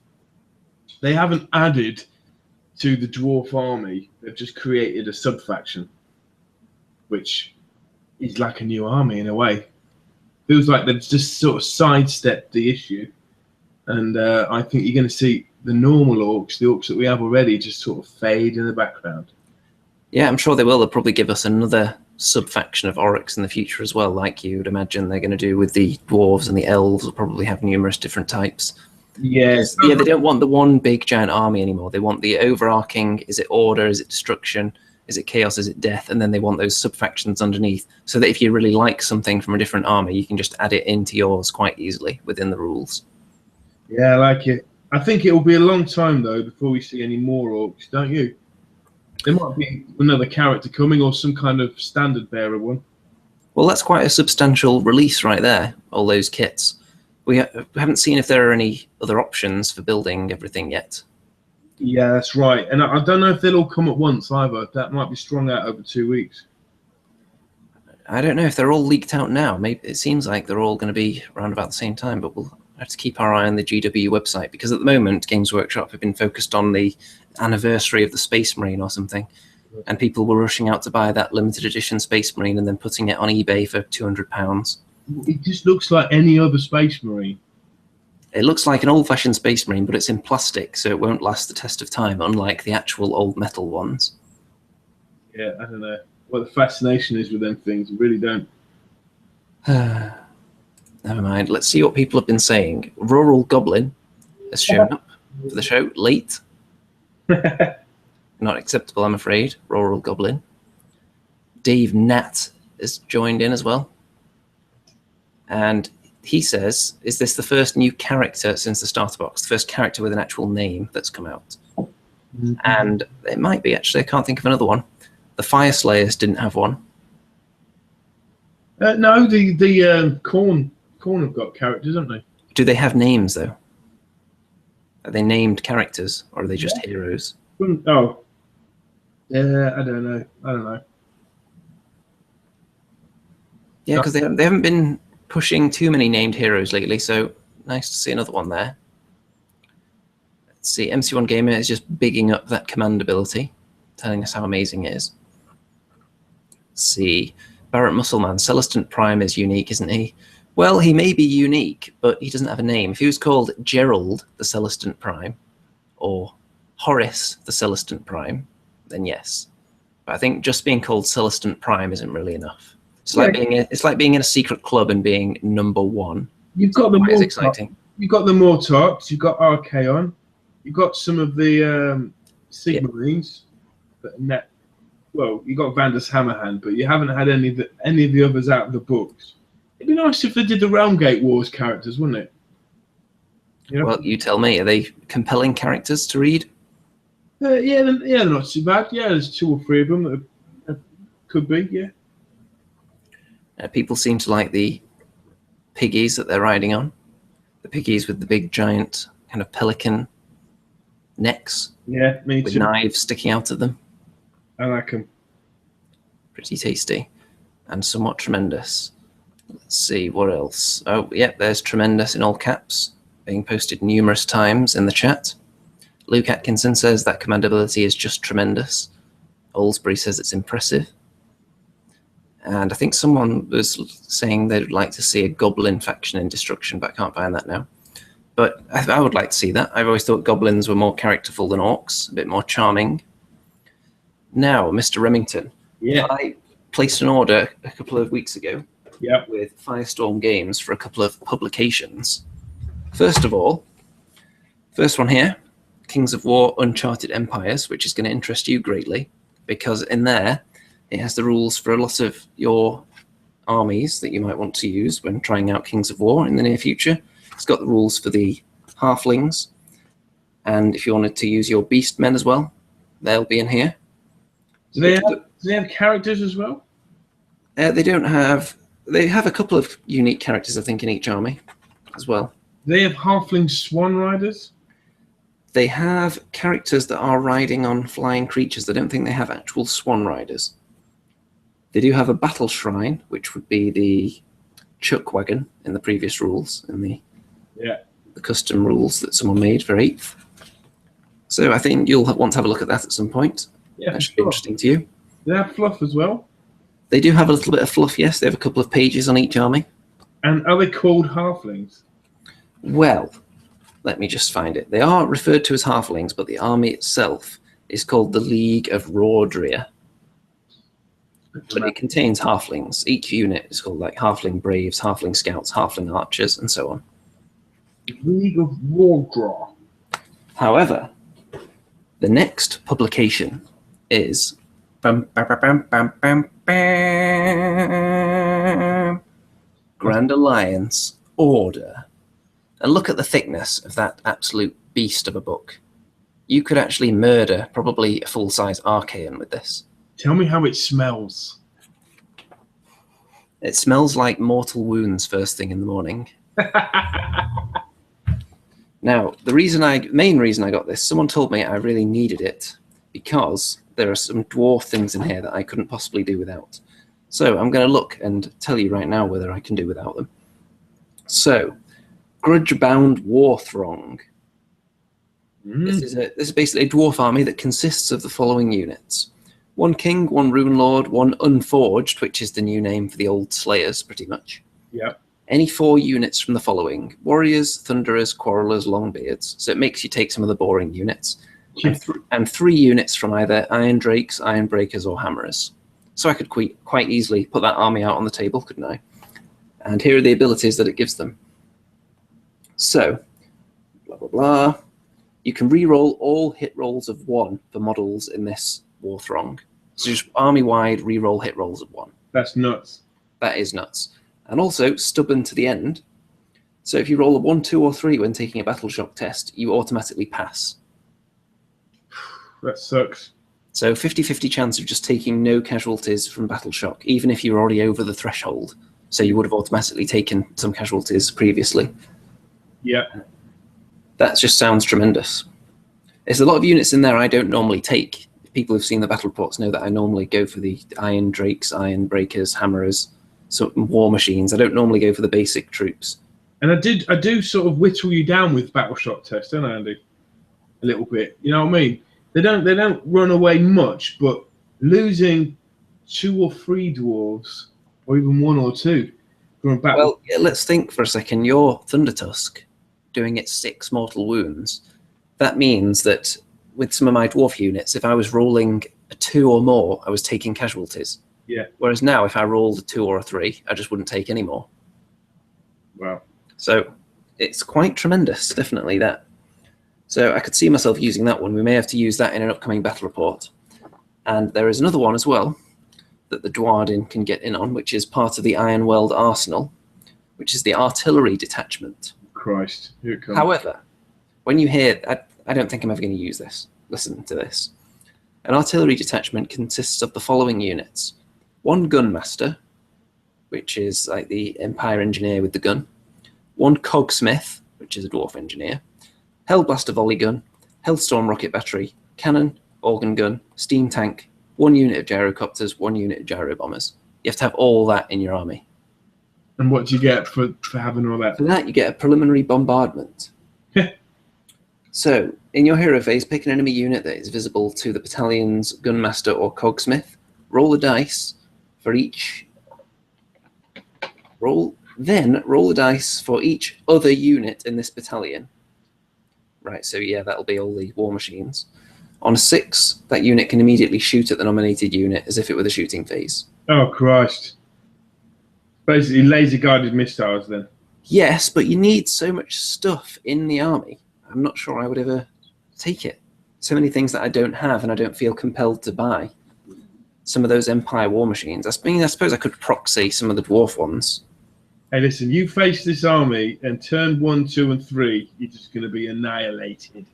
They haven't added to the dwarf army. They've just created a sub-faction, which is like a new army in a way. Feels like they've just sort of sidestepped the issue. And I think you're going to see the normal orcs, the orcs that we have already, just sort of fade in the background. Yeah, I'm sure they will. They'll probably give us another sub-faction of Orruks in the future as well, like you would imagine they're going to do with the dwarves, and the elves will probably have numerous different types. Yes. Yeah, they don't want the one big giant army anymore. They want the overarching, is it order, is it destruction, is it chaos, is it death, and then they want those sub-factions underneath, so that if you really like something from a different army, you can just add it into yours quite easily within the rules. Yeah, I like it. I think it will be a long time, though, before we see any more orcs, don't you? There might be another character coming or some kind of standard bearer one. Well, that's quite a substantial release right there, all those kits. We haven't seen if there are any other options for building everything yet. Yeah, that's right. And I don't know if they'll all come at once either. That might be strung out over 2 weeks. I don't know if they're all leaked out now. Maybe it seems like they're all going to be around about the same time, but we'll have to keep our eye on the GW website, because at the moment Games Workshop have been focused on the anniversary of the Space Marine or something, and people were rushing out to buy that limited edition Space Marine and then putting it on eBay for £200. It just looks like any other Space Marine. It looks like an old-fashioned Space Marine, but it's in plastic, so it won't last the test of time, unlike the actual old metal ones. Yeah, I don't know what the fascination is with them things. I really don't. Never mind. Let's see what people have been saying. Rural Goblin has shown up for the show late. Not acceptable, I'm afraid. Rural Goblin. Dave Nat has joined in as well. And he says, is this the first new character since the starter box? The first character with an actual name that's come out? Mm-hmm. And it might be, actually. I can't think of another one. The Fire Slayers didn't have one. No, the Khorne have got characters, haven't they? Do they have names, though? Are they named characters, or are they just heroes? Oh. I don't know. Yeah, because they haven't been pushing too many named heroes lately, so nice to see another one there. Let's see, MC1 Gamer is just bigging up that command ability, telling us how amazing it is. Let's see, Barrett Muscleman, Celestant Prime is unique, isn't he? Well, he may be unique, but he doesn't have a name. If he was called Gerald the Celestant Prime, or Horace the Celestant Prime, then yes. But I think just being called Celestant Prime isn't really enough. It's like being in a secret club and being number one. You've got the exciting. you've got the Mortarks, you've got Archaon, you've got some of the Sigmarines, but well, you got Vandus Hammerhand, but you haven't had any of the others out of the books. It'd be nice if they did the Realmgate Wars characters, wouldn't it? You know? Well, you tell me. Are they compelling characters to read? Yeah, they're not too bad. Yeah, there's 2 or 3 of them that could be. Yeah. People seem to like the piggies that they're riding on. The piggies with the big giant kind of pelican necks. Yeah, me with too. Knives sticking out of them. I like them. Pretty tasty and somewhat tremendous. Let's see what else. Oh, yeah, there's tremendous in all caps, being posted numerous times in the chat. Luke Atkinson says that commandability is just tremendous. Olsbury says it's impressive. And I think someone was saying they'd like to see a goblin faction in Destruction, but I can't find that now. But I would like to see that. I've always thought goblins were more characterful than orcs, a bit more charming. Now, Mr. Remington, I placed an order a couple of weeks ago with Firestorm Games for a couple of publications. First of all, first one here, Kings of War Uncharted Empires, which is going to interest you greatly, because in there, it has the rules for a lot of your armies that you might want to use when trying out Kings of War in the near future. It's got the rules for the halflings, and if you wanted to use your beast men as well, they'll be in here. Do they have characters as well? They don't have. They have a couple of unique characters, I think, in each army as well. Do they have halfling swan riders? They have characters that are riding on flying creatures. I don't think they have actual swan riders. They do have a battle shrine, which would be the chuck wagon in the previous rules, in the custom rules that someone made for 8th. So I think you'll want to have a look at that at some point. Yeah, that should be interesting to you. Do they have fluff as well? They do have a little bit of fluff, yes. They have a couple of pages on each army. And are they called halflings? Well, let me just find it. They are referred to as halflings, but the army itself is called the League of Rawdria. But it contains halflings. Each unit is called like halfling braves, halfling scouts, halfling archers, and so on. League of Rawdria. However, the next publication is Grand Alliance Order. And look at the thickness of that absolute beast of a book. You could actually murder probably a full-size Archaon with this. Tell me how it smells. It smells like mortal wounds first thing in the morning. Now, the main reason I got this, someone told me I really needed it because there are some dwarf things in here that I couldn't possibly do without. So I'm going to look and tell you right now whether I can do without them. So, Grudge-bound War Throng. This is basically a dwarf army that consists of the following units. 1 king, 1 rune lord, 1 unforged, which is the new name for the old slayers, pretty much. Yeah. Any 4 units from the following: warriors, thunderers, quarrelers, longbeards. So it makes you take some of the boring units. Yeah. And 3 units from either iron drakes, iron breakers, or hammerers. So I could quite easily put that army out on the table, couldn't I? And here are the abilities that it gives them. So, blah, blah, blah. You can re-roll all hit rolls of 1 for models in this War Throng. So just army-wide re-roll hit rolls of 1. That's nuts. That is nuts. And also stubborn to the end. So if you roll a 1, 2, or 3 when taking a battle shock test, you automatically pass. That sucks. So 50-50 chance of just taking no casualties from battle shock, even if you're already over the threshold. So you would have automatically taken some casualties previously. Yeah. That just sounds tremendous. There's a lot of units in there I don't normally take. People who've seen the battle reports know that I normally go for the iron drakes, iron breakers, hammerers, some war machines. I don't normally go for the basic troops. And I do sort of whittle you down with battle shock test, don't I, Andy? A little bit. You know what I mean? They don't run away much, but losing 2 or 3 dwarves, or even 1 or 2 from a battle. Well, yeah, let's think for a second. Your Thunder Tusk doing its 6 mortal wounds. That means that with some of my dwarf units, if I was rolling a 2 or more, I was taking casualties. Yeah. Whereas now, if I rolled a 2 or a 3, I just wouldn't take any more. Wow. So it's quite tremendous, definitely that. So I could see myself using that one. We may have to use that in an upcoming battle report. And there is another one as well that the Dwarden can get in on, which is part of the Ironweld arsenal, which is the artillery detachment. Christ, here it comes. However, when you hear, I don't think I'm ever going to use this. Listen to this. An artillery detachment consists of the following units. One gunmaster, which is like the Empire engineer with the gun. One cogsmith, which is a dwarf engineer. Hellblaster volley gun, Hellstorm rocket battery, cannon, organ gun, steam tank, 1 unit of gyrocopters, 1 unit of gyro bombers. You have to have all that in your army. And what do you get for having all that? For that, you get a preliminary bombardment. So, in your hero phase, pick an enemy unit that is visible to the battalion's gunmaster or cogsmith. Roll a dice for each. Roll the dice for each other unit in this battalion. Right, so yeah, that'll be all the war machines. On a 6, that unit can immediately shoot at the nominated unit as if it were the shooting phase. Oh, Christ. Basically, laser-guided missiles, then. Yes, but you need so much stuff in the army. I'm not sure I would ever take it. So many things that I don't have and I don't feel compelled to buy. Some of those Empire war machines. I suppose I could proxy some of the dwarf ones. Hey, listen, you face this army and turn 1, 2, and 3, you're just going to be annihilated.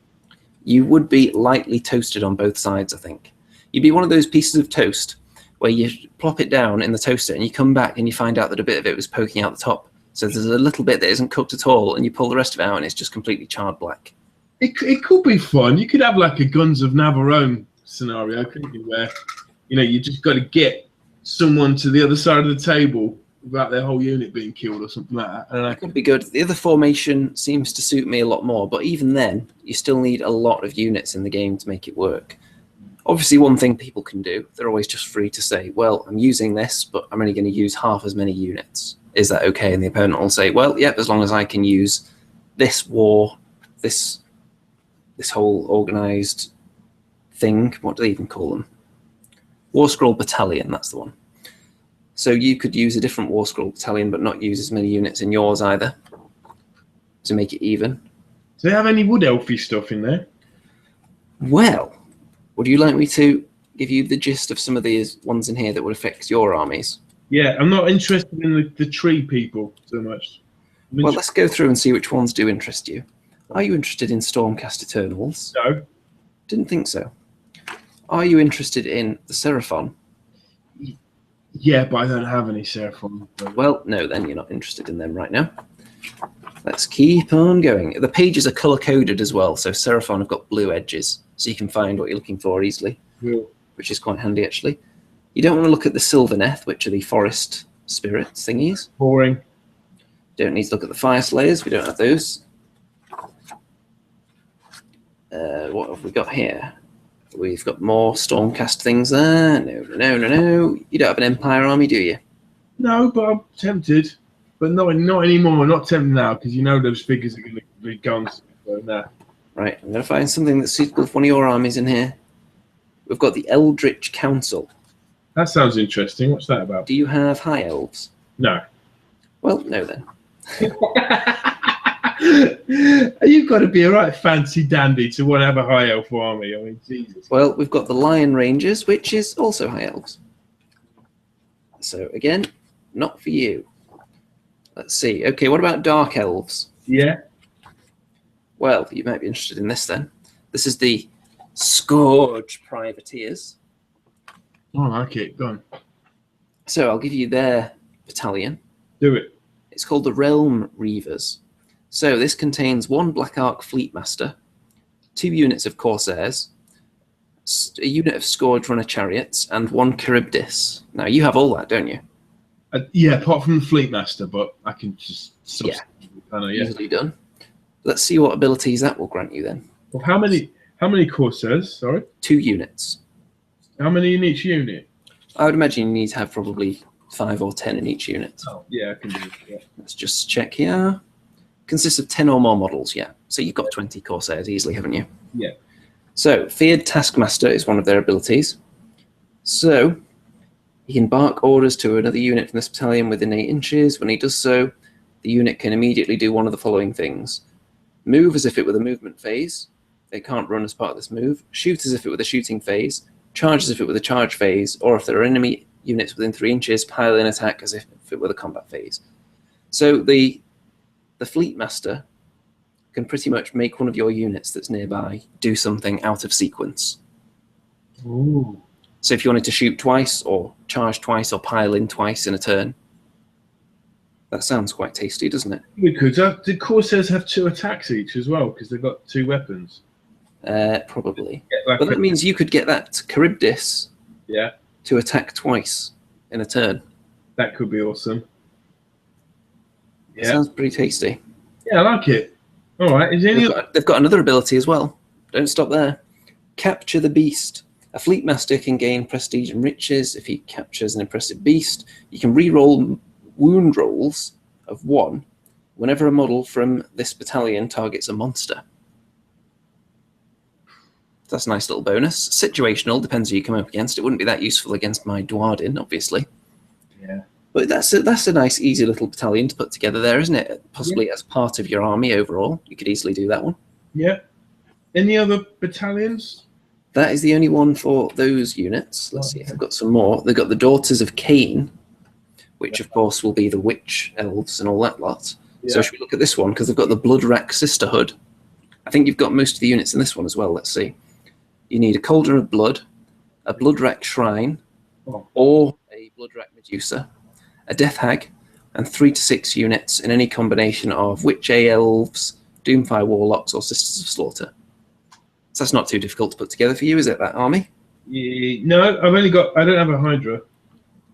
You would be lightly toasted on both sides, I think. You'd be one of those pieces of toast where you plop it down in the toaster and you come back and you find out that a bit of it was poking out the top. So there's a little bit that isn't cooked at all, and you pull the rest of it out, and it's just completely charred black. It could be fun. You could have like a Guns of Navarone scenario, couldn't you? Where, you just got to get someone to the other side of the table without their whole unit being killed or something like that. And it could be good. The other formation seems to suit me a lot more, but even then, you still need a lot of units in the game to make it work. Obviously, one thing people can do, they're always just free to say, well, I'm using this, but I'm only going to use half as many units. Is that okay? And the opponent will say, well, yep, as long as I can use this war, this whole organized thing. What do they even call them? War Scroll Battalion, that's the one. So you could use a different War Scroll Battalion, but not use as many units in yours either to make it even. Do they have any Wood Elfy stuff in there? Well, would you like me to give you the gist of some of these ones in here that would affect your armies? Yeah, I'm not interested in the tree people so much. Well, let's go through and see which ones do interest you. Are you interested in Stormcast Eternals? No. Didn't think so. Are you interested in the Seraphon? Yeah, but I don't have any Seraphon. Well, no, then you're not interested in them right now. Let's keep on going. The pages are color-coded as well, so Seraphon have got blue edges, so you can find what you're looking for easily, which is quite handy, actually. You don't want to look at the Sylvaneth, which are the forest spirit thingies. Boring. Don't need to look at the Fire Slayers. We don't have those. What have we got here? We've got more Stormcast things there. No. You don't have an Empire army, do you? No, but I'm tempted. But not anymore. Not tempted now, because you know those figures are going to be gone. So nah. Right, I'm going to find something that's suitable for one of your armies in here. We've got the Eldritch Council. That sounds interesting. What's that about? Do you have High Elves? No. Well, no then. You've got to be a right fancy dandy to want to have a High Elf army. I mean, Jesus. Well, we've got the Lion Rangers, which is also High Elves. So, again, not for you. Let's see. Okay, what about Dark Elves? Yeah. Well, you might be interested in this then. This is the Scourge Privateers. Oh, I like it. Go on. So I'll give you their battalion. Do it. It's called the Realm Reavers. So this contains 1 Black Ark Fleetmaster, 2 units of Corsairs, a unit of Scourge Runner Chariots, and 1 Charybdis. Now, you have all that, don't you? Yeah, apart from the Fleetmaster, but I can just... Easily done. Let's see what abilities that will grant you then. Well, how many Corsairs? Sorry? 2 units. How many in each unit? I would imagine you need to have probably 5 or 10 in each unit. Oh, yeah, I can do it. Yeah. Let's just check here. Consists of 10 or more models, yeah. So you've got 20 Corsairs easily, haven't you? Yeah. So, Feared Taskmaster is one of their abilities. So, he can bark orders to another unit from this battalion within 8 inches. When he does so, the unit can immediately do one of the following things. Move as if it were the movement phase. It can't run as part of this move. Shoot as if it were the shooting phase. Charge as if it were the charge phase. Or if there are enemy units within 3 inches, pile in attack as if it were the combat phase. So the Fleet Master can pretty much make one of your units that's nearby do something out of sequence. Ooh. So if you wanted to shoot twice, or charge twice, or pile in twice in a turn, that sounds quite tasty, doesn't it? Because the Corsairs have 2 attacks each as well, because they've got 2 weapons. Probably. But that means you could get that Charybdis to attack twice in a turn. That could be awesome. Yeah. Sounds pretty tasty. Yeah, I like it. All right. They've got another ability as well. Don't stop there. Capture the Beast. A Fleet Master can gain prestige and riches if he captures an impressive beast. You can re-roll wound rolls of 1 whenever a model from this battalion targets a monster. That's a nice little bonus. Situational, depends who you come up against. It wouldn't be that useful against my Dwarden, obviously. Yeah. But that's a nice, easy little battalion to put together there, isn't it? Possibly as part of your army overall. You could easily do that one. Yeah. Any other battalions? That is the only one for those units. Let's see if I've got some more. They've got the Daughters of Cain, which of course will be the witch elves and all that lot. Yeah. So should we look at this one? Because they've got the Gordrack Sisterhood. I think you've got most of the units in this one as well. Let's see. You need a Cauldron of Blood, a Gordrack Shrine, or a Gordrack Medusa, a Death Hag, and 3 to 6 units in any combination of Witch Elves, Doomfire Warlocks, or Sisters of Slaughter. So that's not too difficult to put together for you, is it, that army? No, I don't have a Hydra.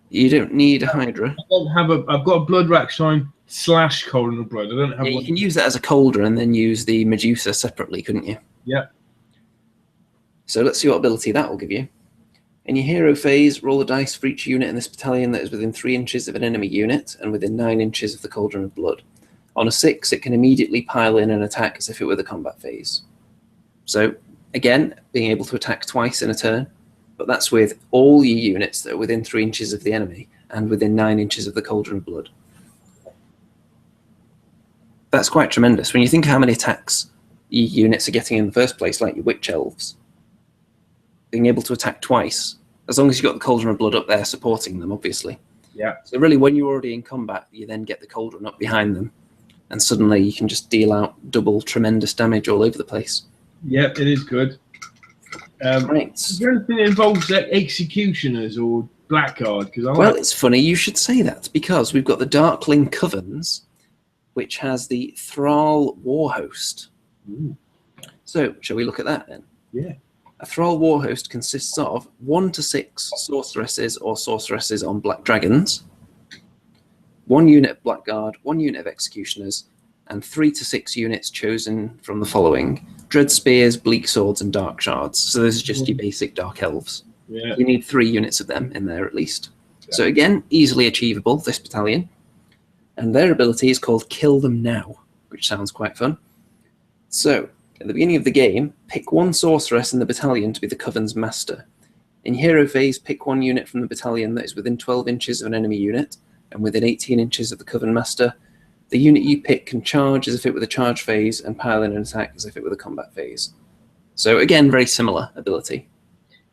You don't need a Hydra. I've got a Gordrack Shrine / Cauldron of Blood. I don't have one. You can use that as a cauldron and then use the Medusa separately, couldn't you? Yeah. So let's see what ability that will give you. In your hero phase, roll a dice for each unit in this battalion that is within 3 inches of an enemy unit and within 9 inches of the Cauldron of Blood. On a 6, it can immediately pile in an attack as if it were the combat phase. So, again, being able to attack twice in a turn, but that's with all your units that are within 3 inches of the enemy and within 9 inches of the Cauldron of Blood. That's quite tremendous. When you think how many attacks your units are getting in the first place, like your Witch Elves, being able to attack twice, as long as you've got the Cauldron of Blood up there supporting them, obviously. Yeah. So really, when you're already in combat, you then get the Cauldron up behind them, and suddenly you can just deal out double tremendous damage all over the place. Yep, it is good. Right. Is there anything that involves Executioners or Blackguard? Well, it's funny you should say that, because we've got the Darkling Covens, which has the Thrall Warhost. Ooh. So, shall we look at that then? Yeah. A Thrall Warhost consists of 1 to 6 sorceresses or sorceresses on black dragons, 1 unit of Blackguard, 1 unit of Executioners, and 3 to 6 units chosen from the following: Dread Spears, Bleak Swords, and Dark Shards. So this is just your basic Dark Elves. Yeah. You need 3 units of them in there at least. Yeah. So again, easily achievable, this battalion. And their ability is called Kill Them Now, which sounds quite fun. So, at the beginning of the game, pick 1 sorceress in the battalion to be the Coven's master. In hero phase, pick 1 unit from the battalion that is within 12 inches of an enemy unit and within 18 inches of the Coven master. The unit you pick can charge as if it were the charge phase and pile in an attack as if it were the combat phase. So again, very similar ability.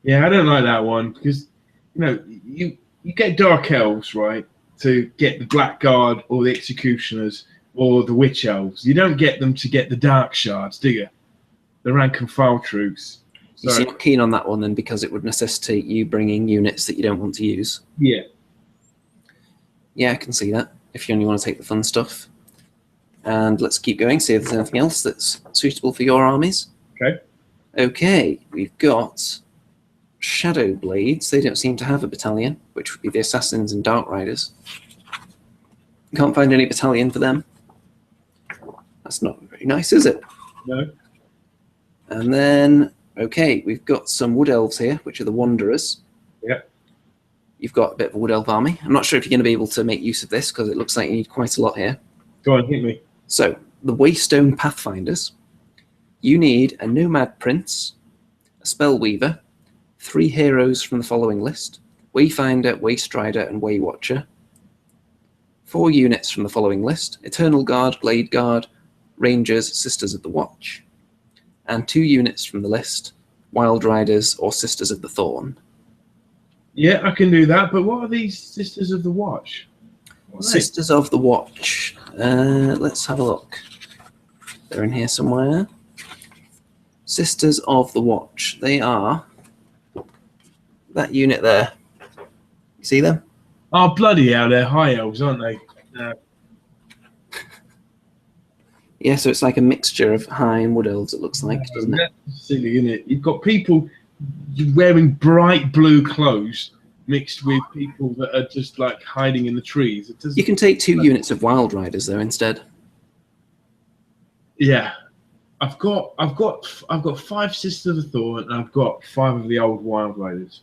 Yeah, I don't like that one because you get Dark Elves, right, to get the Blackguard or the Executioners or the Witch Elves. You don't get them to get the Dark Shards, do you? The rank and file troops. So you're not keen on that one then, because it would necessitate you bringing units that you don't want to use. Yeah. Yeah, I can see that, if you only want to take the fun stuff. And let's keep going, see if there's anything else that's suitable for your armies. Okay. Okay, we've got Shadow Blades. They don't seem to have a battalion, which would be the Assassins and Dark Riders. Can't find any battalion for them. That's not very nice, is it? No. And then, okay, we've got some Wood Elves here, which are the Wanderers. Yep. You've got a bit of a Wood Elf army. I'm not sure if you're going to be able to make use of this, because it looks like you need quite a lot here. Go on, hit me. So, the Waystone Pathfinders. You need a Nomad Prince, a Spellweaver, 3 heroes from the following list: Wayfinder, Waystrider, and Waywatcher. 4 units from the following list: Eternal Guard, Blade Guard, Rangers, Sisters of the Watch, and 2 units from the list: Wild Riders or Sisters of the Thorn. Yeah, I can do that, but what are these Sisters of the Watch? Sisters of the Watch. Let's have a look. They're in here somewhere. Sisters of the Watch. They are that unit there. You see them? Oh, bloody hell, they're high elves, aren't they? Yeah, so it's like a mixture of high and wood elves, it looks like, doesn't it? That's silly, isn't it? You've got people wearing bright blue clothes mixed with people that are just like hiding in the trees. You can take 2 units of Wild Riders though instead. Yeah, I've got 5 Sisters of the Thorn, and I've got 5 of the old Wild Riders,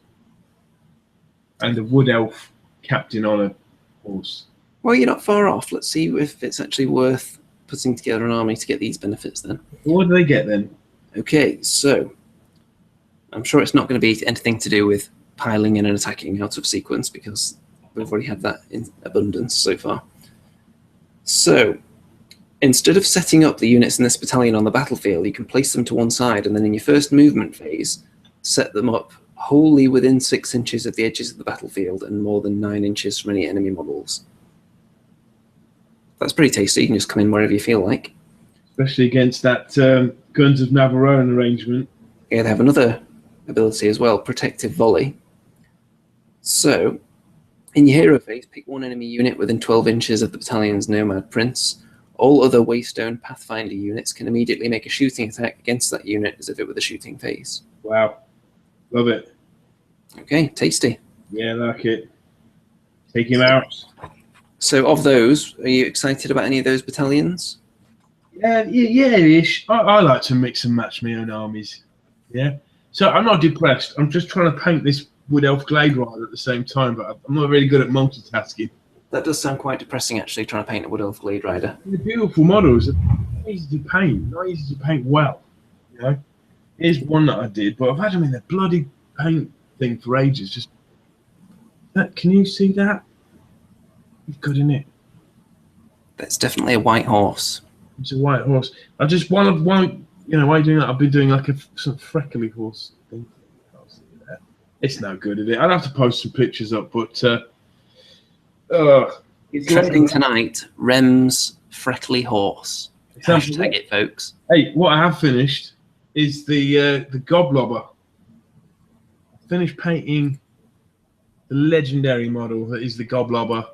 and the Wood Elf captain on a horse. Well, you're not far off. Let's see if it's actually worth putting together an army to get these benefits then. What do they get then? Okay, so I'm sure it's not going to be anything to do with piling in and attacking out of sequence, because we've already had that in abundance so far. So instead of setting up the units in this battalion on the battlefield, you can place them to one side, and then in your first movement phase, set them up wholly within 6 inches of the edges of the battlefield and more than 9 inches from any enemy models. That's pretty tasty. You can just come in wherever you feel like. Especially against that Guns of Navarone arrangement. Yeah, they have another ability as well, Protective Volley. So, in your hero phase, pick one enemy unit within 12 inches of the battalion's Nomad Prince. All other Waystone Pathfinder units can immediately make a shooting attack against that unit as if it were the shooting phase. Wow. Love it. Okay, tasty. Yeah, like it. Take him out. So of those, are you excited about any of those battalions? Yeah-ish. I like to mix and match my own armies. Yeah. So I'm not depressed. I'm just trying to paint this Wood Elf Glade Rider at the same time, but I'm not really good at multitasking. That does sound quite depressing, actually, trying to paint a Wood Elf Glade Rider. They're beautiful models. They're easy to paint. Not easy to paint well. You know. Here's one that I did, but I've had them in the bloody paint thing for ages. Just that. Can you see that? It's good, isn't it? That's definitely a white horse. It's a white horse. I just why you know, why are you doing that? I've been doing like a sort of freckly horse thing. It's no good, is it? I'd have to post some pictures up, but it's trending tonight. Rem's freckly horse. Hashtag it, folks. Hey, what I have finished is the Goblobber. I finished painting the legendary model that is the Goblobber,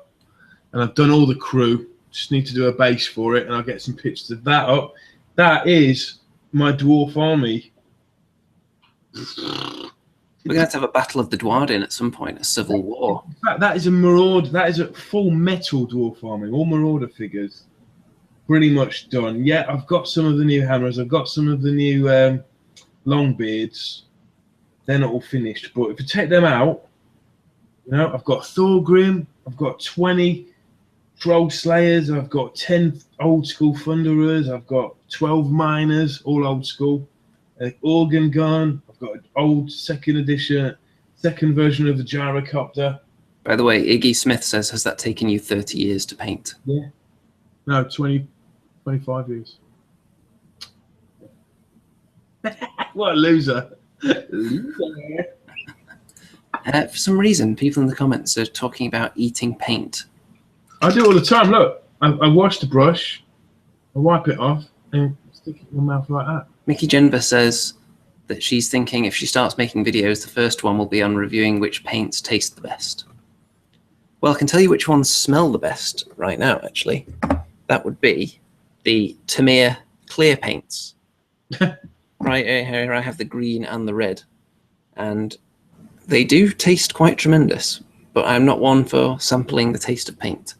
and I've done all the crew. Just need to do a base for it, and I'll get some pictures of that up. That is my dwarf army. We're going to have a battle of the Dwarden at some point, a civil war. In fact, that is a marauder. That is a full metal dwarf army. All marauder figures, pretty much done. Yeah, I've got some of the new hammers. I've got some of the new Longbeards. They're not all finished, but if you take them out, you know, I've got Thorgrim. I've got 20 Troll Slayers. I've got 10 old school Thunderers. I've got 12 Miners, all old school. An organ gun. I've got an old second version of the Gyrocopter. By the way, Iggy Smith says, has that taken you 30 years to paint? Yeah. No, 25 years. What a loser. For some reason, people in the comments are talking about eating paint. I do all the time. Look, I wash the brush, I wipe it off, and stick it in my mouth like that. Mickey Genver says that she's thinking if she starts making videos, the first one will be on reviewing which paints taste the best. Well, I can tell you which ones smell the best right now, actually. That would be the Tamir clear paints. Right here I have the green and the red. And they do taste quite tremendous, but I'm not one for sampling the taste of paint.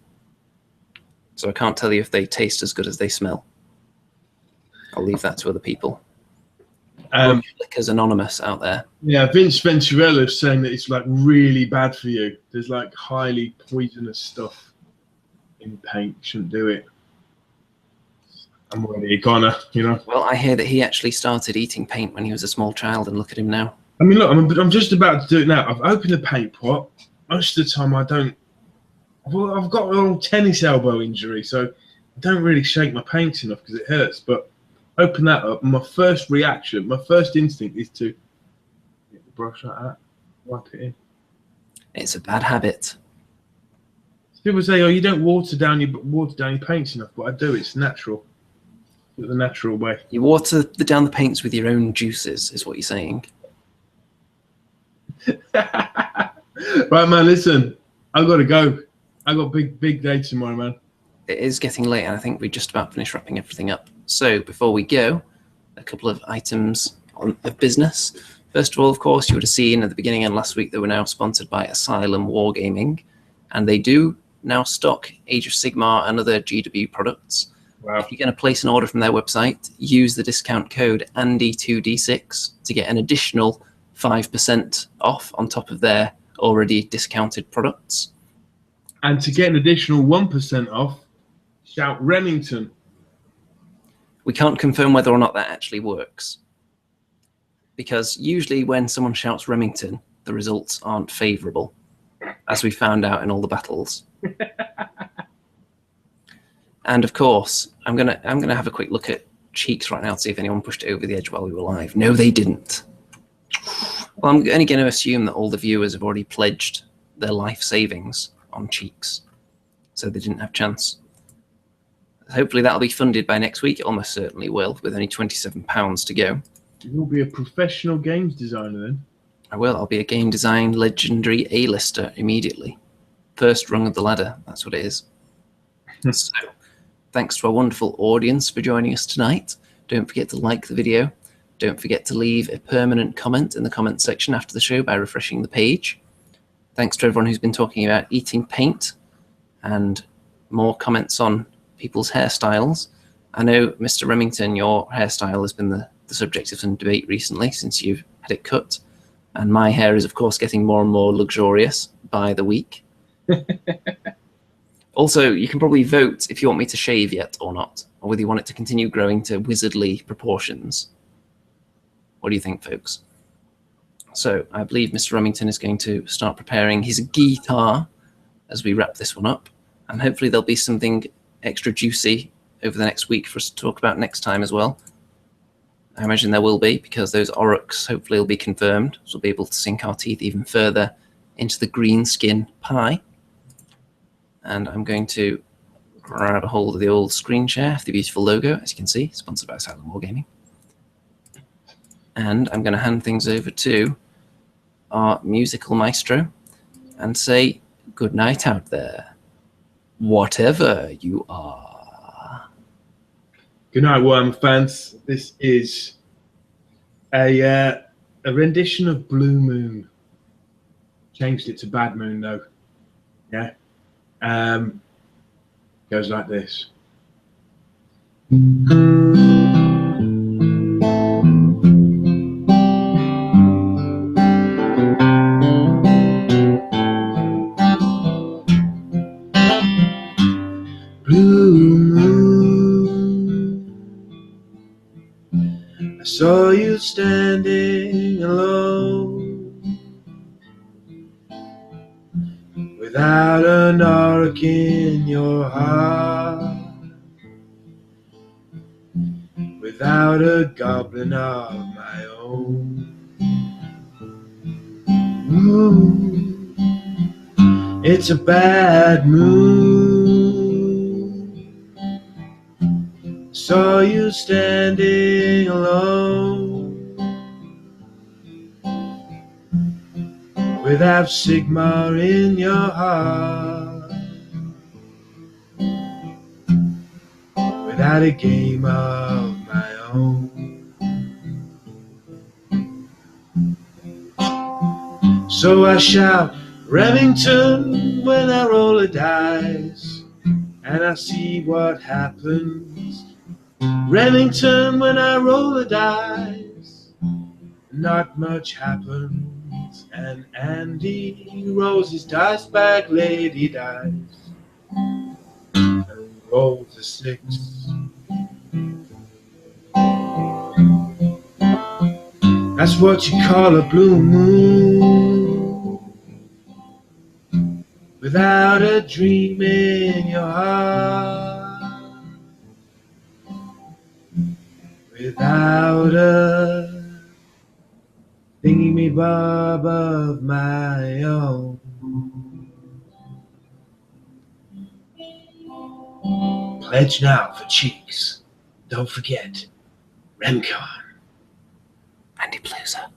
So I can't tell you if they taste as good as they smell. I'll leave that to other people. Liquors Anonymous out there. Yeah, Vince Venturella is saying that it's like really bad for you. There's like highly poisonous stuff in paint. Shouldn't do it. I'm already a goner, you know. Well, I hear that he actually started eating paint when he was a small child, and look at him now. I mean, look, I'm just about to do it now. I've opened the paint pot. Most of the time, I don't Well, I've got an old tennis elbow injury, so I don't really shake my paints enough because it hurts. But open that up, and my first reaction, my first instinct is to get the brush like that, wipe it in. It's a bad habit. People say, "Oh, you don't water down your paints enough," but I do. It's natural. It's the natural way. You water down the paints with your own juices, is what you're saying. Right, man. Listen, I've got to go. I got a big day tomorrow, man. It is getting late, and I think we just about finished wrapping everything up. So before we go, a couple of items of business. First of all, of course, you would have seen at the beginning and last week that we're now sponsored by Asylum Wargaming, and they do now stock Age of Sigmar and other GW products. Wow. If you're going to place an order from their website, use the discount code ANDY2D6 to get an additional 5% off on top of their already discounted products. And to get an additional 1% off, shout Remington. We can't confirm whether or not that actually works, because usually when someone shouts Remington, the results aren't favourable, as we found out in all the battles. And of course, I'm gonna have a quick look at Cheeks right now to see if anyone pushed it over the edge while we were live. No, they didn't. Well, I'm only going to assume that all the viewers have already pledged their life savings on Cheeks, so they didn't have a chance. Hopefully that'll be funded by next week. It almost certainly will, with only £27 to go. You'll be a professional games designer then. I will. I'll be a game design legendary A-lister immediately. First rung of the ladder. That's what it is. So, thanks to our wonderful audience for joining us tonight. Don't forget to like the video. Don't forget to leave a permanent comment in the comment section after the show by refreshing the page. Thanks to everyone who's been talking about eating paint and more comments on people's hairstyles. I know, Mr. Remington, your hairstyle has been the subject of some debate recently since you've had it cut. And my hair is, of course, getting more and more luxurious by the week. Also, you can probably vote if you want me to shave yet or not, or whether you want it to continue growing to wizardly proportions. What do you think, folks? So I believe Mr. Remington is going to start preparing his guitar as we wrap this one up. And hopefully there'll be something extra juicy over the next week for us to talk about next time as well. I imagine there will be, because those Orruks hopefully will be confirmed. So we'll be able to sink our teeth even further into the green skin pie. And I'm going to grab a hold of the old screen share for the beautiful logo, as you can see, sponsored by Asylum Wargaming. And I'm going to hand things over to our musical maestro and say good night out there, whatever you are. Good night, Warhammer fans. This is a rendition of Blue Moon. Changed it to Bad Moon though. Yeah. Goes like this. Blue moon, I saw you standing alone, without an Orruk in your heart, without a goblin of my own. Moon, it's a bad moon. Saw you standing alone, without Sigmar in your heart, without a game of my own. So I shout Remington when I roll a dice, and I see what happens. Remington when I roll a dice, not much happens. And Andy rolls his dice back, lady dice, and rolls a 6. That's what you call a blue moon, without a dream in your heart, without a thingy-me-bob of my own. Pledge now for cheeks. Don't forget, Remcon. Andy Blueser.